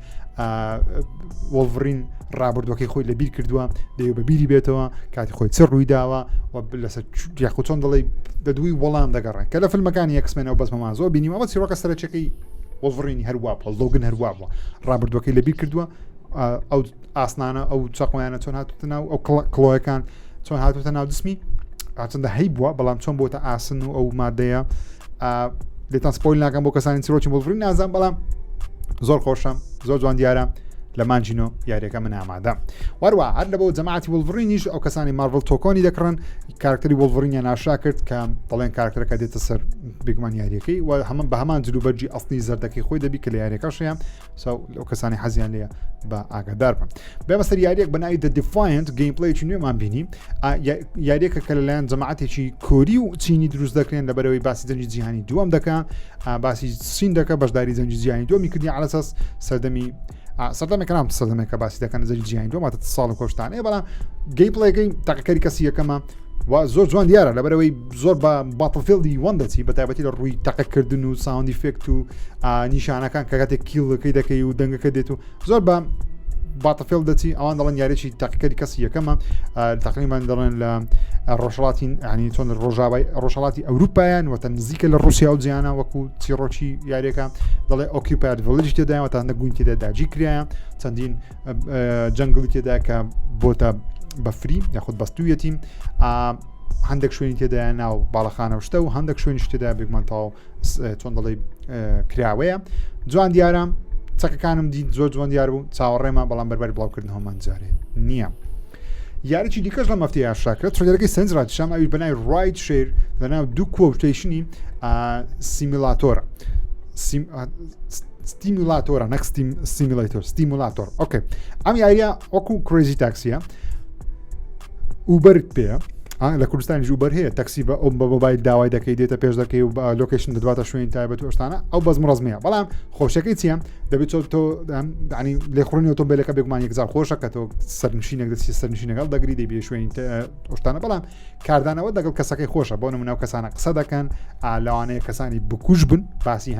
وۆڵڤرین ڕابردوەکەی خۆی لەبیر کردووە دەیە بە بیری بێتەوە کاتی خۆی چ ڕووی داوە و لەسەر یاخو چۆن دەڵێ دەدووی وەڵام دەگەڕێن کە لە فیلمەکانی ئێکسمێنەوە بەسمەمان زۆر بینیم ئەمە چیرۆکە سەرچەکەی وۆڵڤرینی هەروە لۆگن هەروە بووە ڕابردوەکەی لەبیر کردووە ئەو ئاسنانە ئەو چاقۆیانە چۆن هاتوتە ناو ئەو کڵۆیەکان چۆن هاتوتە ناو دسمی چەندە هەی بووە بەڵام چۆن بۆتە ئاسن و ئەو مادەیە لێتان سپۆیل ناکەم بۆ کەسانی چیرۆکی وۆڵڤرین نازان بەڵام زۆر خۆشە زۆر جوان دیارە لە مانجینۆ یاریەکە من ئامادە وەروە هەر لە بۆ جەماعەتی وۆڵڤرینیش ئەو کەسانی مارڤڵ تۆکۆنی دەکڕن کارکتەری وۆڵڤرینیان ناشا کرد کە دەڵێن کارکتەرەکە دێتە سەر بێگومان یاریەکەی و هەمان بە هەمان جلوبەرجی ئەسڵی زەردەکەی خۆی دەبی کە لە یاریەکەشیان ئەو کەسانی حەزیان لێە بە ئاگادار بن بێمە سەر یاریەک بەناوی The Defiant گەیمپڵەیەکی نوێمان بینی یاریەکە کە لەلایەن جەماعەتێکی کۆری و چینی دروست دەکرێن لەبەرەوەی باسی جەنگی جیهانی دووەم دەکەن باسی چین دەکە بەشداری جەنگی جیهانی دووەمی کردنی على ئەساس سەردەمێکەکەم سەردەمێکە باسی دەکەن جەنگی جیهانی دووەماتە ساڵ و کۆشتانەیە بەڵام گەیمپڵەیەکەی تاقیکاری کەسی یەکەمە و زۆر جوان دیارە لەبەرەوەی زۆر بە باتڵفیلدی وان دەچی بە تایبەتی لە ڕووی تەقەکردن و ساوند ئیفێکت و نیشانەکان کە کاتێک کیڵەکەی دەکەی و دەنگەکە دێت و زۆر بە باتڵفیلد دەچی ئەوان دەڵێن یاریێکی تاقیکاری کەسی یەکەمە تقریبان دەڵێن لە ڕۆژهڵاتی ینی چۆن ڕۆژهڵاتی ئەوروپایان وەتە نزیکە لە رووسیا و جیهانە وەکو چیرۆکی یاریەکە دەڵێ ئۆکیوپاید ڤیلەج تێدایەوە تا نەگوین تێدا داگی کرایە چەندین جەنگڵی تێدا کە بۆتە بەفری یاخود بەستوویەتی هەندێک شوێنی تێدایە ناو باڵەخانە شتە و هەندێک شوێنی تێدا بێگومان تاو چۆن دەڵێ کراوەیە جوان دیارە چەکەکانم دیت زۆر جوان دیار بوو چاوەڕێمە بەڵام بەربەر بڵاوکردن هەمان جارێ نییە یاریی دیکەش لە مەفتی ئاشکراکرا ترۆیلەرەکەی سنجڕاتیشام ئەوی بەناوی ڕایت شێر لەناو دوو کۆوتیشنی سیمیلاتۆرە ستیمولاتۆرە نەک ستیمولاتۆر ئۆکێ ئەم یاریە وەکو کریزی تاکسیە ئوبەرت پێە لە کوردستانی ژوبەر هەیە تەکسی بە ئەم بە مۆبایل داوای دەکەی دێتە پێش دەکەی و لۆکیشن دەدواتە شوێنی تایبەت و ئەشتانە ئەو بەزم ڕزمیە بەڵام خۆشەکەی چیە دەبێت تۆ ینی لێخڕنی ئۆتۆمبیلەکە بێگومان یەکجار خۆشە کە تۆ سەرنشینێک دەچی سەرنشینەکەڵ دەگری دەبێ شوێنی ئەشتانە بەڵام کاردانەوە دەگەڵ کەسەکەی خۆشە بۆ نمونە کەسانە قسە دەکەن لەوانەیە کەسانی بکوش بن باسی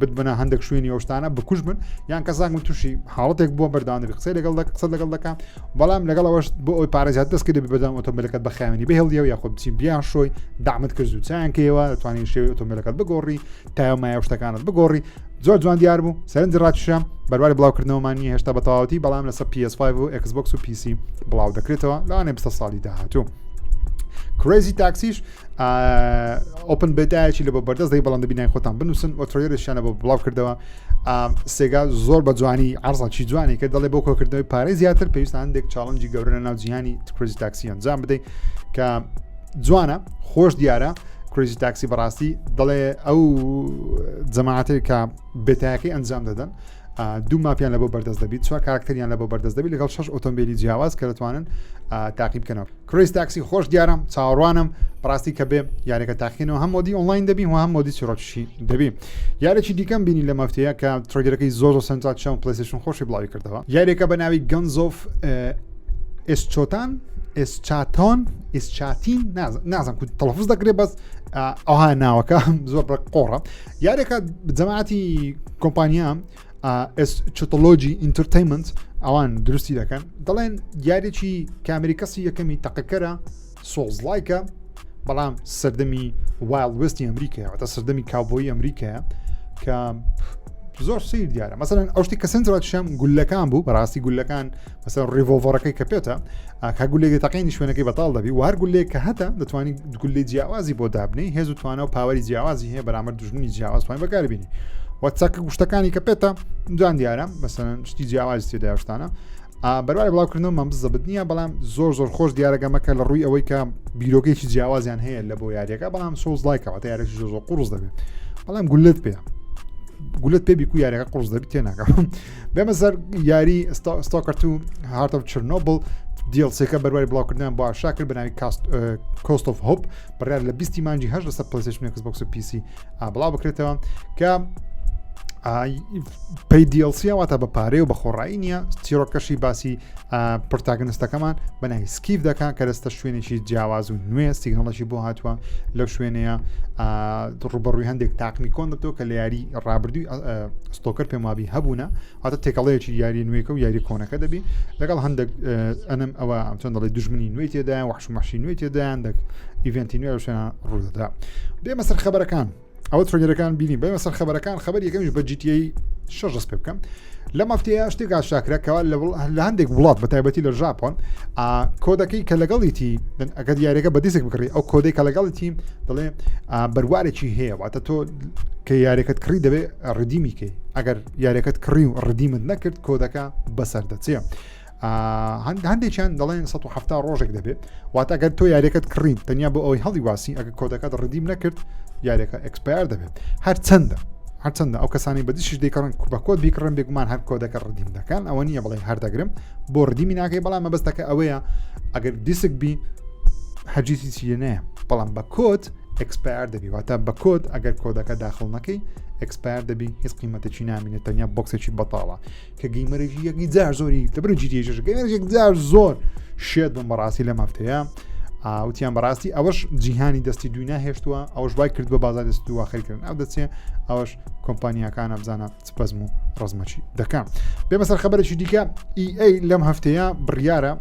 ببنە هەندێک شوێنی ئەوشتانە بکوش بن یان کەسان تووشی حاڵەتێک بووە بەردان دەبێت قسەی لەگەڵ قسە لەگەڵ دەکەم بەڵام لەگەڵ ئەوەش بۆ ئەوی پارێزیات دەستکە دەبێت بەدام ئۆتۆمبیلەکەت بە خاوێنی بهێڵیەوە یاخۆ بچی بیان شۆی دامت کرد و چیان کەوە دەتوانین شێوی ئۆتۆمبیلەکەت بگۆڕی تایمایە شتەکانت بگۆڕی زۆر جوان دیار بوو سەرنج ڕاتشە بەرواری بڵاوکردنەوەمانی هێشتا بە تەواوەتی بەڵام لەسەر PS5 و ئێکسبۆکس و PC بڵاو دەکرێتەوە لەوانێ 20 ساڵی داهاتوو کرێزی تاکسیش ئۆپن بێتایەکی لە بۆ بەردەست دەی بەڵام دەبینای خۆتان بنووسن و ترۆیەرشیانە بۆ بڵاو کردەوە سێگا زۆر بە جوانی عەرزێکی جوانی کە دەڵێ بۆ کۆکردنەوەی پارەی زیاتر پێویستە هەندێک چاڵنجی گەورە لە ناو جیهانی کرێزی تاکسی ئەنجام بدەیت کە جوانە خۆش دیارە کرێزی تاکسی بەڕاستی دەڵێ ئەو جەماعەتێک کە بێتایەکەی ئەنجام دەدەن دوو ماپیان لە بۆ بەردەست دەبیت چوار کاراکتەریان لە بۆ بەردەست دەبیت لەگەڵ 6 ئۆتۆمبیلی جیاواز کە دەتوانن تاقیب بکەنەوە کرێزی تاکسی خۆش دیارم چاوەڕوانم بەڕاستی کە بێ یاریەکە تاقیینەوە هەم مۆدی ئۆنلاین دەبی و هەم مۆدی چیرۆکیشی دەبی یارێکی دیکەم بینی لە مەفتەیە کە ترۆیەرەکەی زۆر سنجات شەم پلەیستەیشن خۆشی بڵاوی کردەوە یاریەکە بە ناوی گەنزۆف ئێسچاتۆن ئێسچاتین نازم کو تەڵەفوز دەکرێت بەس ئەوها ناوەکە زۆر بە قۆڕە یارێکە جەماعەتی کۆمپانیا چۆتۆلۆجی ئینترتەینمنت ئەوان درستی دەکەن دەڵێن یارێکی کامریکەسی یەکەمی تەقەکەرە سۆزلایکە بەڵام سەردەمی وایلد وێستی ئەمریکایە واتە سەردەمی کاوبۆیی ئەمریکایە کە زۆر سیر دیارە مەسەڵەن ئەو شتی کە سنجڕاتشەم گولەکان بوو بەڕاستی گولەکان مەسەڵەن ڕیڤۆڤەرەکەی کە پێێتە کە گولێکی تەقینی شوێنەکەی بەتاڵ دەبی و هەر گولێک کە هەتە دەتوانانی گولەی جیاوازی بۆ دابنی هێز و توانە و پاوەری جیاوازی هەیە بەرامبەر دوژمنی جیاواز توانین بەکاربینی وەچەکە گوشتەکانی کە پێێتە جوان دیارە مەسەڵەن شتی جیاوازی تێدا شتانە بەروای بڵاوکردنەوە مەم بزەبت نییە بەڵام زۆر خۆش دیارەگەمەکە لە ڕووی ئەوەی کە بیرۆکێکی جیاوازیان هەیە لە بۆ یاریەکە بەڵام سۆز لایکەوە یارێکی زۆر قوڕز دەبێت بەڵام گولت پێ گولت پێ بیکو یاریەکە قوڕز دەبێت تێ ناکەم بێمە سەر یاری ستۆکەرت و هارت ئۆف چرنۆبل دیڵسێکە بەروای بڵاوکردنیان بۆ ئاشکراکرا بەناوی کۆست ئۆف هۆپ بڕیار لە 20 مانگی هەژ لەسەر پلەیستەیشن ئێکسبۆکس و PC بڵاو بکرێتەوە کە پێی دیڵسیە واتە بە پارەی و بە خۆڕایی نییە چیرۆکەشی باسی پرتاگنستەکەمان بەناوی سکیف دەکەن کە دەستە شوێنێکی جیاواز و نوێ سیگنەڵەشی بۆ هاتووە لەو شوێنەیە ڕوبەڕووی هەندێک تاقمی کۆن دەبێتەوە کە لە یاری ڕابردووی ستۆکەر پێمابی هەبوونە واتە تێکەڵەیەکی یاری نوێکە و یاری کۆنەکە دەبی لەگەڵ هەندێک ئەنم ئەوە چۆن دەڵێ دوژمنی نوێی تێدایان وحش و مەحشی نوێی تێدایان هەندێک ئیڤێنتی نوێ شوێنە ڕوودەدا بێمە سەر خەبەرەکان ئەوە ترۆیەرەکان بینی بێمە سەر خەبەرەکان خەبەر یەکەمیش بە GTA 6 پێ بکەم لە مەفتەیە شتێک ئاشکراکەوە لە هەندێک وڵات بە تایبەتی لە ژاپۆن کۆدەکەی کە لەگەڵیتی ئەگەر یاریەکە بە دیسێک بکڕی ئەو کۆدەی کە لەگەڵیتی دەڵێ بەروارێکی هەیە واتە تۆ کە یاریەکەت کڕی دەبێت ڕدیمیکەی ئەگەر یاریەکەت کڕی و ڕدیمت نەکرد کۆدەکە بەسەر دەچێ هەندێکیان دەڵێن 170 ڕۆژێک دەبێت واتە ئەگەر تۆ یاریەکەت کڕین تەنیا بۆ ئەوەی هەڵی واسی ئەگەر کۆدەکەت ڕدیم نەکرد یاریەکە ئەکسپایر دەبێت هەرچەندە ئەو کەسانی بەدیشش دەیکڕن بە کۆد بیکڕن بێگومان هەر کۆدەکە ڕدیم دەکەن ئەوە نییە بڵێ هەردەگرم بۆ ڕدیمی ناکەی بەڵام مەبەستەکە ئەوەیە ئەگەر دیسک بی هەرجیتی چیە نەیە بەڵام بە کۆد ئەکسپایر دەبی واتە بە کۆد ئەگەر کۆدەکە داخڵ نەکەی ئەکسپایر دەبی هیچ قیمەتێکی نامینێت تەنیا بۆکسێکی بەتاڵە کە گەیمەرێکی یەکی جار زۆری دەبرن GTA گەیمەرێک جار زۆر شێت بم بەڕاستی لە مەفتەیە وتیان بەڕاستی ئەوەش جیهانی دەستی دوی ناهێشتووە ئەوەش وای کرد بە بازار دەست و خەریکردن ئەو دەچێ ئەوەش کۆمپانیاکان ئەبزانە سپەزم و ڕزمەچی دەکەم بێمە سەر خەبەرێکی دیکە EA لەم هەفتەیە بڕیارە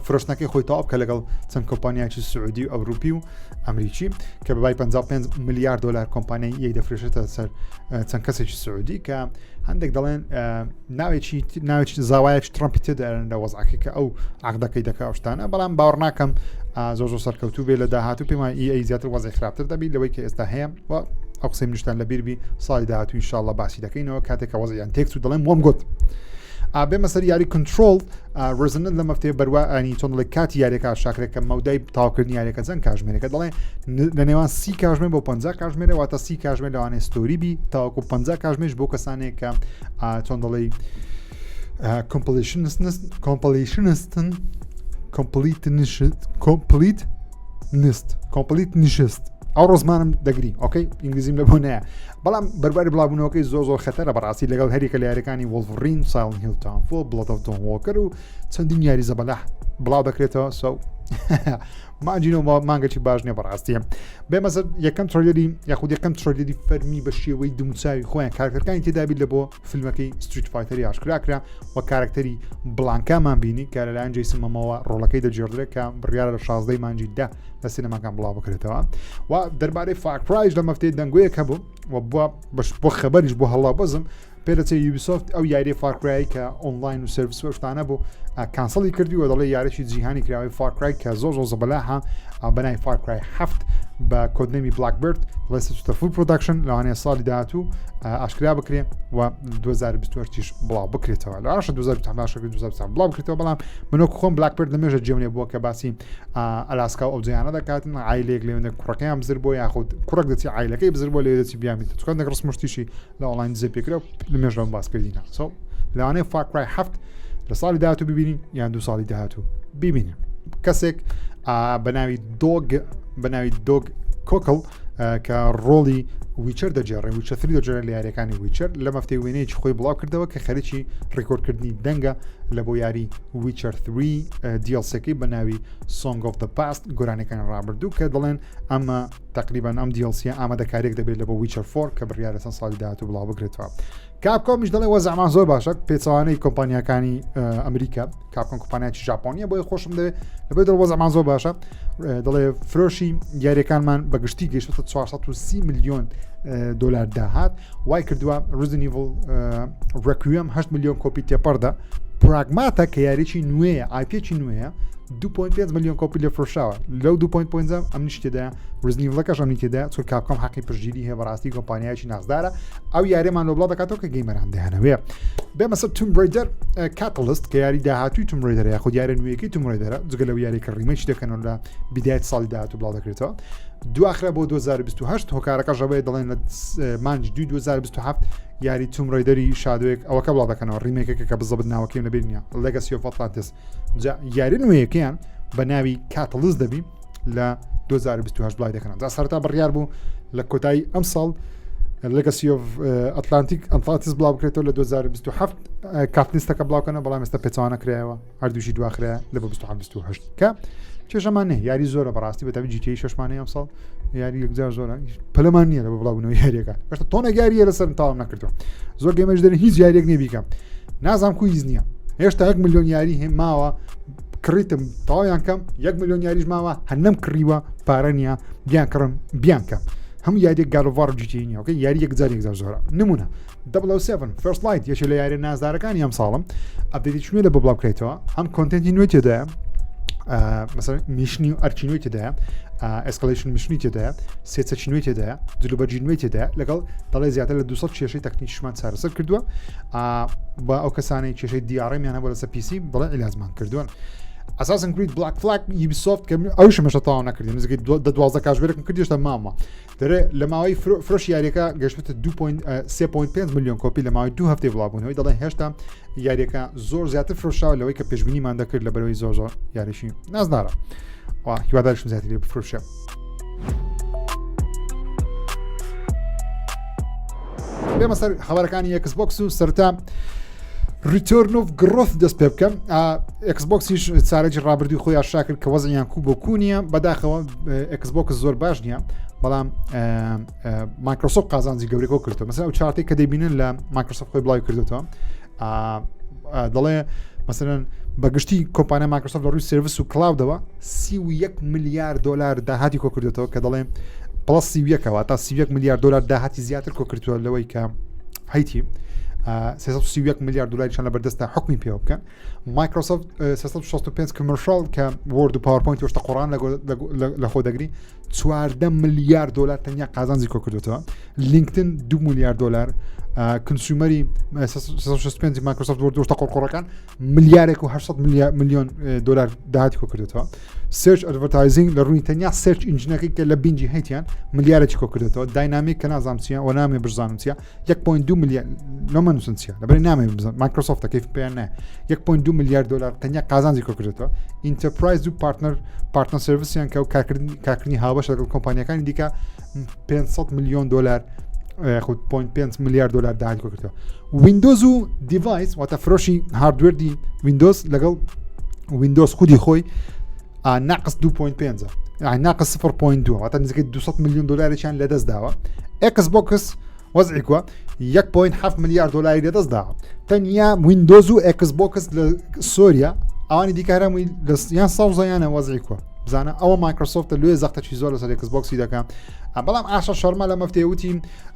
فرۆشتنەکەی خۆی تاواب کە لەگەڵ چەند کۆمپانیاکی سعودی و ئەوروپی و ئەمریکی کە بەبای 55 میلیارد دلار کۆمپانیای EA دەفرێشێتە سەر چەند کەسێکی سعودی کە هەندێک دەڵێن ناوێکی زاوایەکی ترامپی تێدارن لە وەزعەکەی کە ئەو عقدەکەی دەکا شتانە بەڵام باوەڕ ناکەم زۆر سەرکەوتوو بێ لە داهاتوو پێمان EA زیاتر وەزعی خراپتر دەبی لەوەی کە ئێستا هەیە ئەو قسەی منیشتان لە بیربی ساڵی داهاتوو ئینشاءالله باسی دەکەینەوە کاتێک کە وەزعیان تێکس و دەڵێن وەم گوت بێمە سەر یاری کنترۆل ڕزنت لە مەفتەیە بەروانی چۆن لە کاتی یاریەکە ئاشکراکە مەودای تاواکردنی یاریەکە چەند کاتژمێرەکە دەڵێن لە نێوان 30 کاتژمێر بۆ 50 کاتژمێرە واتە 30 کاتژمێر لەوانەیە ستۆری بی تاواکو 50 کاتژمێر بۆ کەسانێک کە چۆن دەڵێ کۆمپلیت نیشست ئەو ڕۆزمانم دەگری ئۆکەی ئینگلیزیم لە بۆ نەیە بەڵام بەرباری بڵاوبوونەوەکەی زۆر خەتەرە بەڕاستی لەگەڵ هەریکە لە یاریەکانی وۆڵڤرین سایلنت هیل تاونفۆل بڵەت ئۆف دۆن وۆکەر و چەندین یاری زەبەلەح بڵاو دەکرێتەوە سو ماجینەوە مانگەی باش نیە بەڕاستیە بێ مەسەر یەکەم ترۆلەری یاخود یەکەم ترۆلەری فەرمی بە شێوەی دموچاوی خۆیان کارکردەکانی تێدابیت لە بۆ فیلمەکەی ستریت فایتەری ئاشکراکرا و کارکتەری بڵانکامان بینی کە لەلایەن جەیسن مەمەوە ڕۆڵەکەی دەجێڕدرێت کە بڕیارە لە 16 مانجی دا لە سینەماکان بڵاو بکرێتەوە و دەربارەی فاکرایش لە مەفتەی دەنگۆیەک هەبوو و بۆ خەبەریش بۆ هەڵا بەزم پێدەچێت یوبیسۆفت ئەو یاری فارکرایی کە ئۆنلاین و سرویس وەشتانە بوو کانسەڵی کردی و دەڵێ یاریشی جیهانی کراوی فارکرای کە زۆر زەبەلاها بەناوی فارکرای 7 بە کۆدنەمی بلاکبرد لەسەر فول پرۆداکشن لەوانەیە ساڵی داهاتوو ئاشکرا بکرێ و 2028 بڵاو بکرێتەوە لە 2017 بڵاو بکرێتەوە بەڵام منۆکو خۆم بلاکبرد لەمێژە جێونێ بووە کە باسی ئەلاسکا و ئەوجیانە دەکاتن عیلێک لێونە کوڕەکەیان بزر بۆ یاخود کوڕک دەچی عیلەکەی بزر بۆ لێ دەچی بیامیت چکان دەک ڕسمشتیشی لە ئۆنلاین دزە پێکرا لەمێژەوە باسکردینە سۆ لەوانەیە فارکرای 7 لە ساڵی داهاتوو ببینین یان 2 ساڵی داهاتوو ببینین کەسێک بەناوی دۆگ کۆکڵ کە ڕۆڵی ویچەر دەجێڕێ ویچە 3 دەجێڕێ لە یاریەکانی ویچەر لە مەفتەی وێنەیەکی خۆی بڵاو کردەوە کە خەریکی ڕێکۆردکردنی دەنگە لە بۆ یاری ویچەر 3 دیڵسەکەی بە ناوی سۆنگ ئۆف دە پاست گۆرانەکانی ڕابردوو کە دەڵێن ئەمە تقریبان ئەم دیڵسیە ئامادەکارێک دەبێت لە بۆ ویچەر 4 کە بڕیارەسەن ساڵی داهاتوو بڵاو بگرێتەوە کاپکۆمیش دەڵێ وەزعمان زۆر باشە پێچەوانەی کۆمپانیەکانی ئەمریکا کاپکۆم کۆمپانیاکی ژاپۆنیە بۆی خۆشم دەوێت لەبێت دڵ وەزعمان زۆر باشە دەڵێ فرۆشی یاریەکانمان بەگشتی گەیشتە 430 میلیۆن دلار داهات وای کردووە ڕزنیڤڵ ڕێکویم 8 میلیۆن کۆپی تێپەردا پراگماتە کە یاریی نوێیە ئایپێکی نوێیە 2.5 میلیۆن کۆپی لێ فرۆشاوە لەو 2.5 ئەم نیشتێدا ڕزنیڤڵەکەش ئەم نیتێدا چۆ کاپکۆم حەقی پشگیری هەیە بەڕاستی کۆمپانیایکی نازدارە ئەو یاریمان لە بڵاو دەکاتەوە کە گەیمەران دەهێنەوێ بێ مەسەر توم ڕێیدەر کاتەلیست کە یاری داهاتووی توم ڕێیدەرە یاخود یاری نوێیەکەی توم ڕێیدەرە جگە لەو یاریکە ڕیمەیچ دەکەنەوە لە بیدایەت ساڵی داهاتوو بڵاو دەکرێتەوە دواخرە بۆ 2028 هۆکارەکە ژەبەیە دەڵێن لە مانج 2027 یاری توم ڕێیدەری شادوێک ئەوەکە بڵاو دەکەنەوە ڕیمێکەکە کە بزەبت ناوەکەی نەبینە لەگەسی ئۆف ئەتلانتیس یاری نوێیەکەیان بە ناوی کاتەلیست دەبی لە 2028 بڵای دەکەن جا سەرتا بڕیار بوو لە کۆتایی ئەم ساڵ لەگەسی ئۆف ئەتلانتیس بڵاو بکرێتەوە لە 2027 کاتلیستەکە بڵاوکەنە بەڵام ئێستا پێچوانە کرایەوە هەردووشی دواخرە لە بۆ 2028 کە چێژەمان نێ یاری زۆرە بەڕاستی بەتەوی جیتی 6مانەی ئەم ساڵ یاری یەکجار زۆرە پلەمان نییە لە بۆ بڵاوبوونەوە یاریەکە هێشتا تۆنێک یاریە لەسەر تاوام نەکردەوە زۆر گەمەش دەرێن هیچ یاریەک نێ بیکەم نازانم کویز نییە هێشتا 1 میلیۆن یاری هێ ماوە کڕیتم تاوایان کەم 1 میلیۆن یاریش ماوە هەنەم کڕیوە پارە نییە بیان کڕم بیان کەم هەموو یاریێک گاڵڤار جیتی نییە یاری یەکجار زۆرە نمونە 007 فەرست لایت یەکێک لە یاری نازدارەکانی ئەم ساڵم ئەپدێتی چنوێ لە بۆ بڵاو بکرێتەوە هەم کۆنتنتی نوێ تێدایە مثلا میشنی و ئەرچینوی تێدایە ئەسکەلیشن میشنی تێدایە سێچەکی نوێی تێدایە جلوبەرجی نوێی تێدایە لەگەڵ دەڵێ زیاتر لە 200 کێشەی تەکنیکیشمان چارەسەر کردووە بە ئەو کەسانەی کێشەی دیارەمیان هەبوو لەسەر پیسی دەڵێن ئیلازمان کردووە ئەساسن کرید بلاک فلاگ یوبیسۆفت کە ئەوش مەشە تاوا نەکردین نزیکەی 12 کاتژمێرێکم کردیشتە ماوە دەرێ لە ماوەی فرۆشی یاریەکە گەشتە 3.5 میلیۆن کۆپی لە ماوەی 2 هەفتەی بڵاوبوونەوەی دەڵێن هێشتا یاریەکە زۆر زیاتر فرۆشاوە لەوەی کە پێشبینیمان دەکرد لە بەرەوەی زۆر یاریشی نازدارە هیوادارشم زیاتر لێ بفرۆشێ بێمە سەر خەبەرەکانی ئێکسبۆکس و سەرتا ریتۆرن ئۆف گرۆث دەست پێ بکەم ئێکسبۆکسیش چارەکی ڕابردووی خۆی ئاشکرا کرد کە وەزنیان کوو بۆ کوونیە بەداخەوە ئێکسبۆکس زۆر باش نییە بەڵام مایکرۆسۆفت قازانجی گەورەکەەوە کردەوە مەسەلا ئەو چارتێک کە دەبینن لە مایکرۆسۆفت خۆی بڵاوی کردوەوە دەڵێ مەسەرەن بەگشتی کۆمپانیا مایکرۆسۆفت لە ڕووی سێڤیس و کلاودەوە 31 میلیارد دلار داهاتی کۆ کردێتەوە کە دەڵێ پڵەس 31ەوە تا 31 میلیارد دلار داهاتی زیاتر کۆ کردووە لەوەی کە هەیتی 331 میلیارد دلاریشان لە بەردەستە حکمی پێوە بکەن مایکرۆسۆفت 365 کمرشال کە وۆرد و پاوەرپۆینت وشتە قۆڕان لە خۆ دەگری 14 میلیارد دلار تەنیا قازانجی کۆ کردوێتەوە لینکدن 2 میلیارد دلار کنسیومەری 365 مایکرۆسۆفت وۆرد وشتە قۆڕەکان ملیارێک و 800 میلیۆن دلار داهاتی کۆ کردوێتەوە سرچ ئەدڤەرتایزینگ لە ڕووی تەنیا سرچ ئینجینەکەی کە لە بینجی هەیتیان ملیارێکی کۆ کردێتەوە داینامیک کە نازانم چیە و نامێ برزانم چیە 1.2 میلیارد نۆمەنووسن چیە لەبەر نامێ مایکرۆسۆفتە کەیف پێیان نایە 1.2 میلیارد دلار تەنیا قازانجی کۆ کردێتەوە ئینتەرپرایز و پارتنەر سرویسیان کە و کارکردنی هاوبەش لەگەڵ کۆمپانیەکانی دیکە 500 میلیۆن دلار خود 0.5 میلیارد دلار داهاتی کۆ کردەوە ویندۆز و دیڤایس واتە فرۆشی هاردوێردی ویندۆز لەگەڵ ویندۆز خودی خۆی ناقص 2.5 ناقص 0.2 واتە نزیکەی 200 میلیۆن دلارێکیان لەدەست داوە. ئێکسبۆکس وەزعی کووە 1.7 میلیارد دلاری لەدەست داوە. تەنیا ویندۆز و ئێکسبۆکس لە سۆریا ئەوانی دیکارەمووی یان ساوزەیانە وەزعی کووە بزانە ئەوە مایکرۆسۆفتە لێ زەختەی زۆر لەسەر ئێکسبۆکسی دەکەم. بەڵام ئاشە شەرمە لە مەفتێ وتی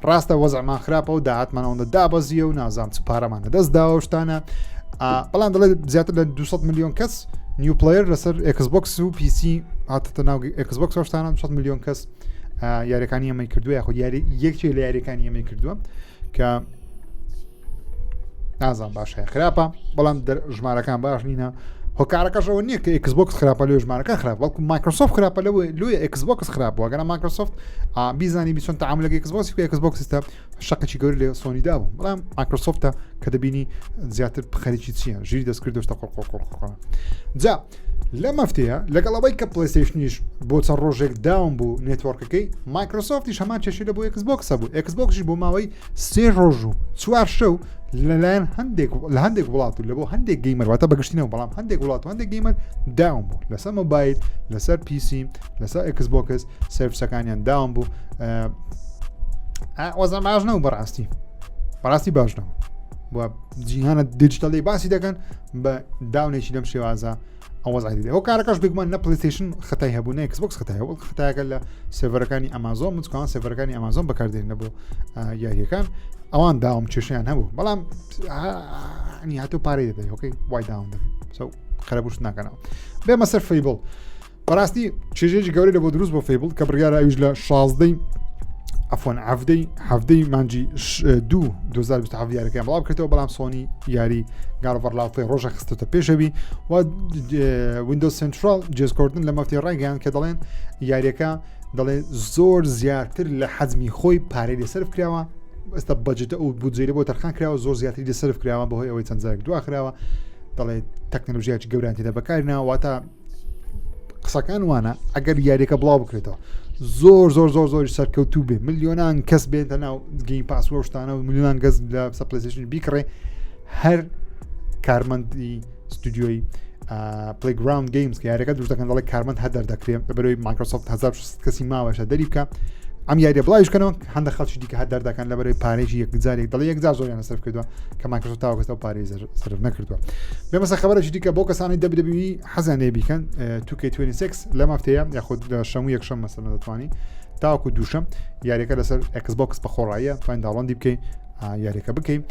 ڕاستە وەزعمان خراپە و داهاتمانەوەندە دابەزیە و نازام چ پارەمانە دەست داوە شتانە. بەڵام دەڵێت زیاتر لە 200 میلیۆن کەس نیو پلەیر لەسەر ئێکسبۆکس و پیسی هاتە ناو ئێکسبۆکس شتانە 200 میلیۆن کەس یاریەکانی ئەمەی کردووە یاخود یەکێک لە یاریەکانی ئەمەی کردووە کە نازان باشە خراپە بەڵام ژمارەکان باش نینە. هۆکارەکەشەوە نییە کە ئێکسبۆکس خراپە لێ ژمارەکە خراپ بەڵکو مایکرۆسۆفت خراپە لەوێ ئێکسبۆکس خراپەوە گەنە مایکرۆسۆفت بیزانی بیچۆن تەعاملەکە ئێکسبۆکس ئێکسبۆکسستە شەقێکی گەوری لێ سۆنیدا بوو بەڵام مایکرۆسۆفتە کە دەبینی زیاتر خەریکی چییە ژیری دەستکردشتە قۆڵ جا لە مەفتەیە لەگەڵەوەی کە پلەیستەیشنیش بۆ چەند ڕۆژێک داوم بوو نێتوەرکەکەی مایکرۆسۆفتیش هەمان چێشی لە بۆ ئێکسبۆکسە بوو ئێکسبۆکسیش بۆ ماوەی 3 ڕۆژ و 4 شەو لەلایەن هەندێک وڵات و لە بۆ هەندێک گەیمەر واتە بەگشتینەوە بەڵام هەندێک وڵات و هەندێک گەیمەر داوم بوو لەسەر مۆبایل لەسەر پیسی لەسەر ئێکسبۆکس سێرفسەکانیان داوم بوو. وەزە باشنەوە بەڕاستی باشنەوە بۆ جیهانە دیجیتەڵی باسی دەکەن بە داونێکی لەم شێوازە ئەوەزایدی ئەو کارەکەش بگومان نە پلەیستەیشن خەتای هەبوو نە ئێکسبۆکس خەتای هەبوو خەتایەکە لە سێڤەرەکانی ئەمازۆن مچکان سێڤەرەکانی ئەمازۆن بەکاردێنە بۆ یاریەکان ئەوان داوم کێشیان هەبوو بەڵام هاتوو پارەی دەدەی ئۆکەی وای داوم دەبێت سەو خەرەبوش ناکەنەوە بێمە سەر فەیبڵ. بەڕاستی چێژێکی گەورەی لە بۆ دروست بۆ فەیبڵ کە بڕیارە ئەویش لە 16 ئەفۆن هەفتەی مانجی 2027 یاریەکان بەڵام کردەوە بەڵام سۆنی یاری گاڵڤەرلاوفی ڕۆژە خستێتە پێشەوی و ویندۆز سنترال جێزکردن لە مەفتی ڕایگەیان کە دەڵێن یاریەکە دەڵێن زۆر زیاتر لە حەزمی خۆی پارەی لێسەرف کراوە ئێستا بەجێتە ئەو بودجێرە بۆ تەرخان کراوە زۆر زیاتری لێسەرف کراوە بەهۆی ئەوەی چەند جارێک دواخراوە دەڵێت تەکنۆلۆژیاکی گەوران تێدا بەکارنەوە واتە قسەکان وانە ئەگەر یاریەکە بڵاو بکرێتەوە زۆری سەرکەوتوو بێ ملیۆنان کەس بێنتە ناو گەیم پاس وەشتانە و ملیۆنان گەز لە پلەیستەیشن بیکڕێ هەر کارمەندی ستودیۆی پلەیگراوند گەیمز کە یاریەکە دروست دەکەن دەڵێ کارمەند هەدەر دەکرێت بەبەرەوەی مایکرۆسۆفت 1600 کەسی ماوەشە دەری بکە ئەم یاریە بڵاویشکەنەوە هەندێک خەڵکی دیکە هەدەر دەکەن لەبەرەوەی پارێکی یەکجارێک دەڵێ یەکجار زۆریان سەرف کردووە کە مایکرۆسۆفت تاوەکەستە و پارەی سەرف نەکردووە. بێمەسە خەبەرێکی دیکە بۆ کەسانی WWE حەزیان لێ بیکەن 2K26 لەم هەفتەیە یاخود شەمو یەکشەم مەسەلەن دەتوانی تاوەکو دووشەم یاریەکە لەسەر ئێکسبۆکس بە خۆڕاییە توانین داوڵەندی بکەین یاریەکە بکەین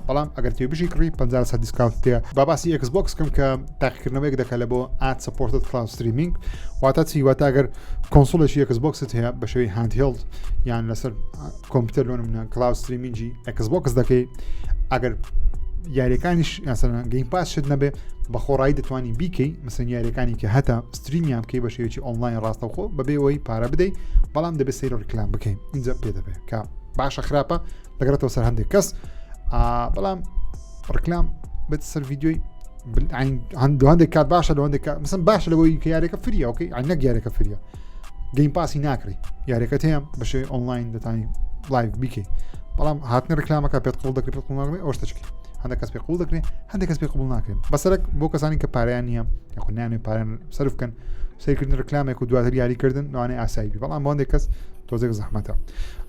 بەڵام ئەگەر تێ بشی کڕی 50% دیسکاونت تێ باباسی ئێکسبۆکس کەم کە تاقیکردنەوەیەک دەکات لە بۆ ئاد سپۆرتت کلاود ستریمینگ واتە چی واتە ئەگەر کۆنسۆلێکی ئێکسبۆکست هەیە بە شێوەی هاندهێڵد یان لەسەر کۆمپیوتەر لۆ نمونە کلاود ستریمینگی ئێکسبۆکس دەکەی ئەگەر یاریەکانیش یاسەن گەیم پاس شت نەبێ بە خۆڕایی دەتوانین بیکەی مەسەن یاریەکانی کە هەتا ستریمیان بکەی بە شێوەیەکی ئۆنلاین ڕاستەوخۆ بەبێ ئەوەی پارە بدەیت بەڵام دەبێت سەیرە ڕیکلام بکەین اینجا پێ دەبێت کە باشە خراپە دەگرێتەوە سەر هەندێک کەس بەڵام ڕکلام بێت سەر ڤیددیۆی هەندێک کات باشە لە هەندێک مەسن باشە لەوەی کە یاریەکە فریە ئۆکەی نەک یاریەکە فریە گەیم پاسی ناکڕی یاریەکەت هەیە بە شێوەی ئۆنلاین دەتانی لایڤ بیکەی بەڵام هاتنە ڕکلامەکە پێت قوڵ دەکرێت پێت قوڵ ناکرێت ئەوە شتەچکە هەندێک کەس پێ قوڵ دەکرێت هەندێک کەس پێ قوڵ ناکرێت بەسەرک بۆ کەسانی کە پارەیان نییە یاخود نانوێت پارەیان سەرف بکەن سیرکردن ڕکلامێک و دواتر یاریکردن لەوانەیە ئاسایی بەڵام بۆ هەندێک کەس تۆزێک زەحمەتە.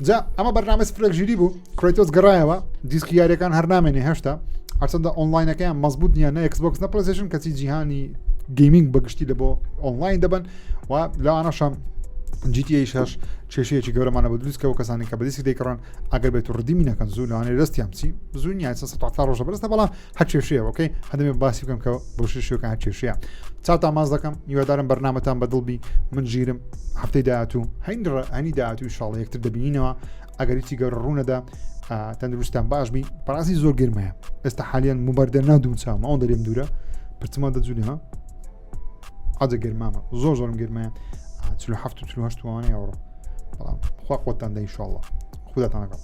جا ئەمە بەرنامە سفرێک ژیری بوو کرەیتۆس گەڕایەوە دیسکی یاریەکان هەر نامێنێ هێشتا هەرچەندە ئۆنلاینەکەیان مەزبوط نییە نە ئێکسبۆکس نە پلەیستەیشن کەچی جیهانی گەیمینگ بەگشتی لە بۆ ئۆنلاین دەبن و لەوانەشەم GTA 6 کێشەیەکی گەورەمانە بە دروستکەوە کەسانی کە بەدیسک دەیکڕن ئەگەر بێت و ڕدیمی نەکەن زوو لەوانەیە دەستیان بچی زوو نیە 100 ڕۆژە بەرزتە بەڵام هەر کێشەیە ئۆکەی هەندێک باسی بکەم کە بۆ شێوەکە هەر کێشەیە چاوتان ماز دەکەم هیوادارم بەرنامەتان بەدڵبی من ژیرم هەفتەی داهاتوو هەنی داهاتووی ئینشاڵڵا یەکتر دەبینینەوە ئەگەر هیچی گەورە ڕوونەدا تەندروستیان باش بی بەڕاستی زۆر گرمەیە ئێستا حالیان موبەردە نادوم چاومە ئەوەن دەرێم دوورە پرتما دەجوونی ها ئاجە گرمامە زۆرم گرمەیە 47 48 ئەوڕۆ بەڵام خوا خۆتان دە ئینشاڵڵا خوداتان لەگەڵ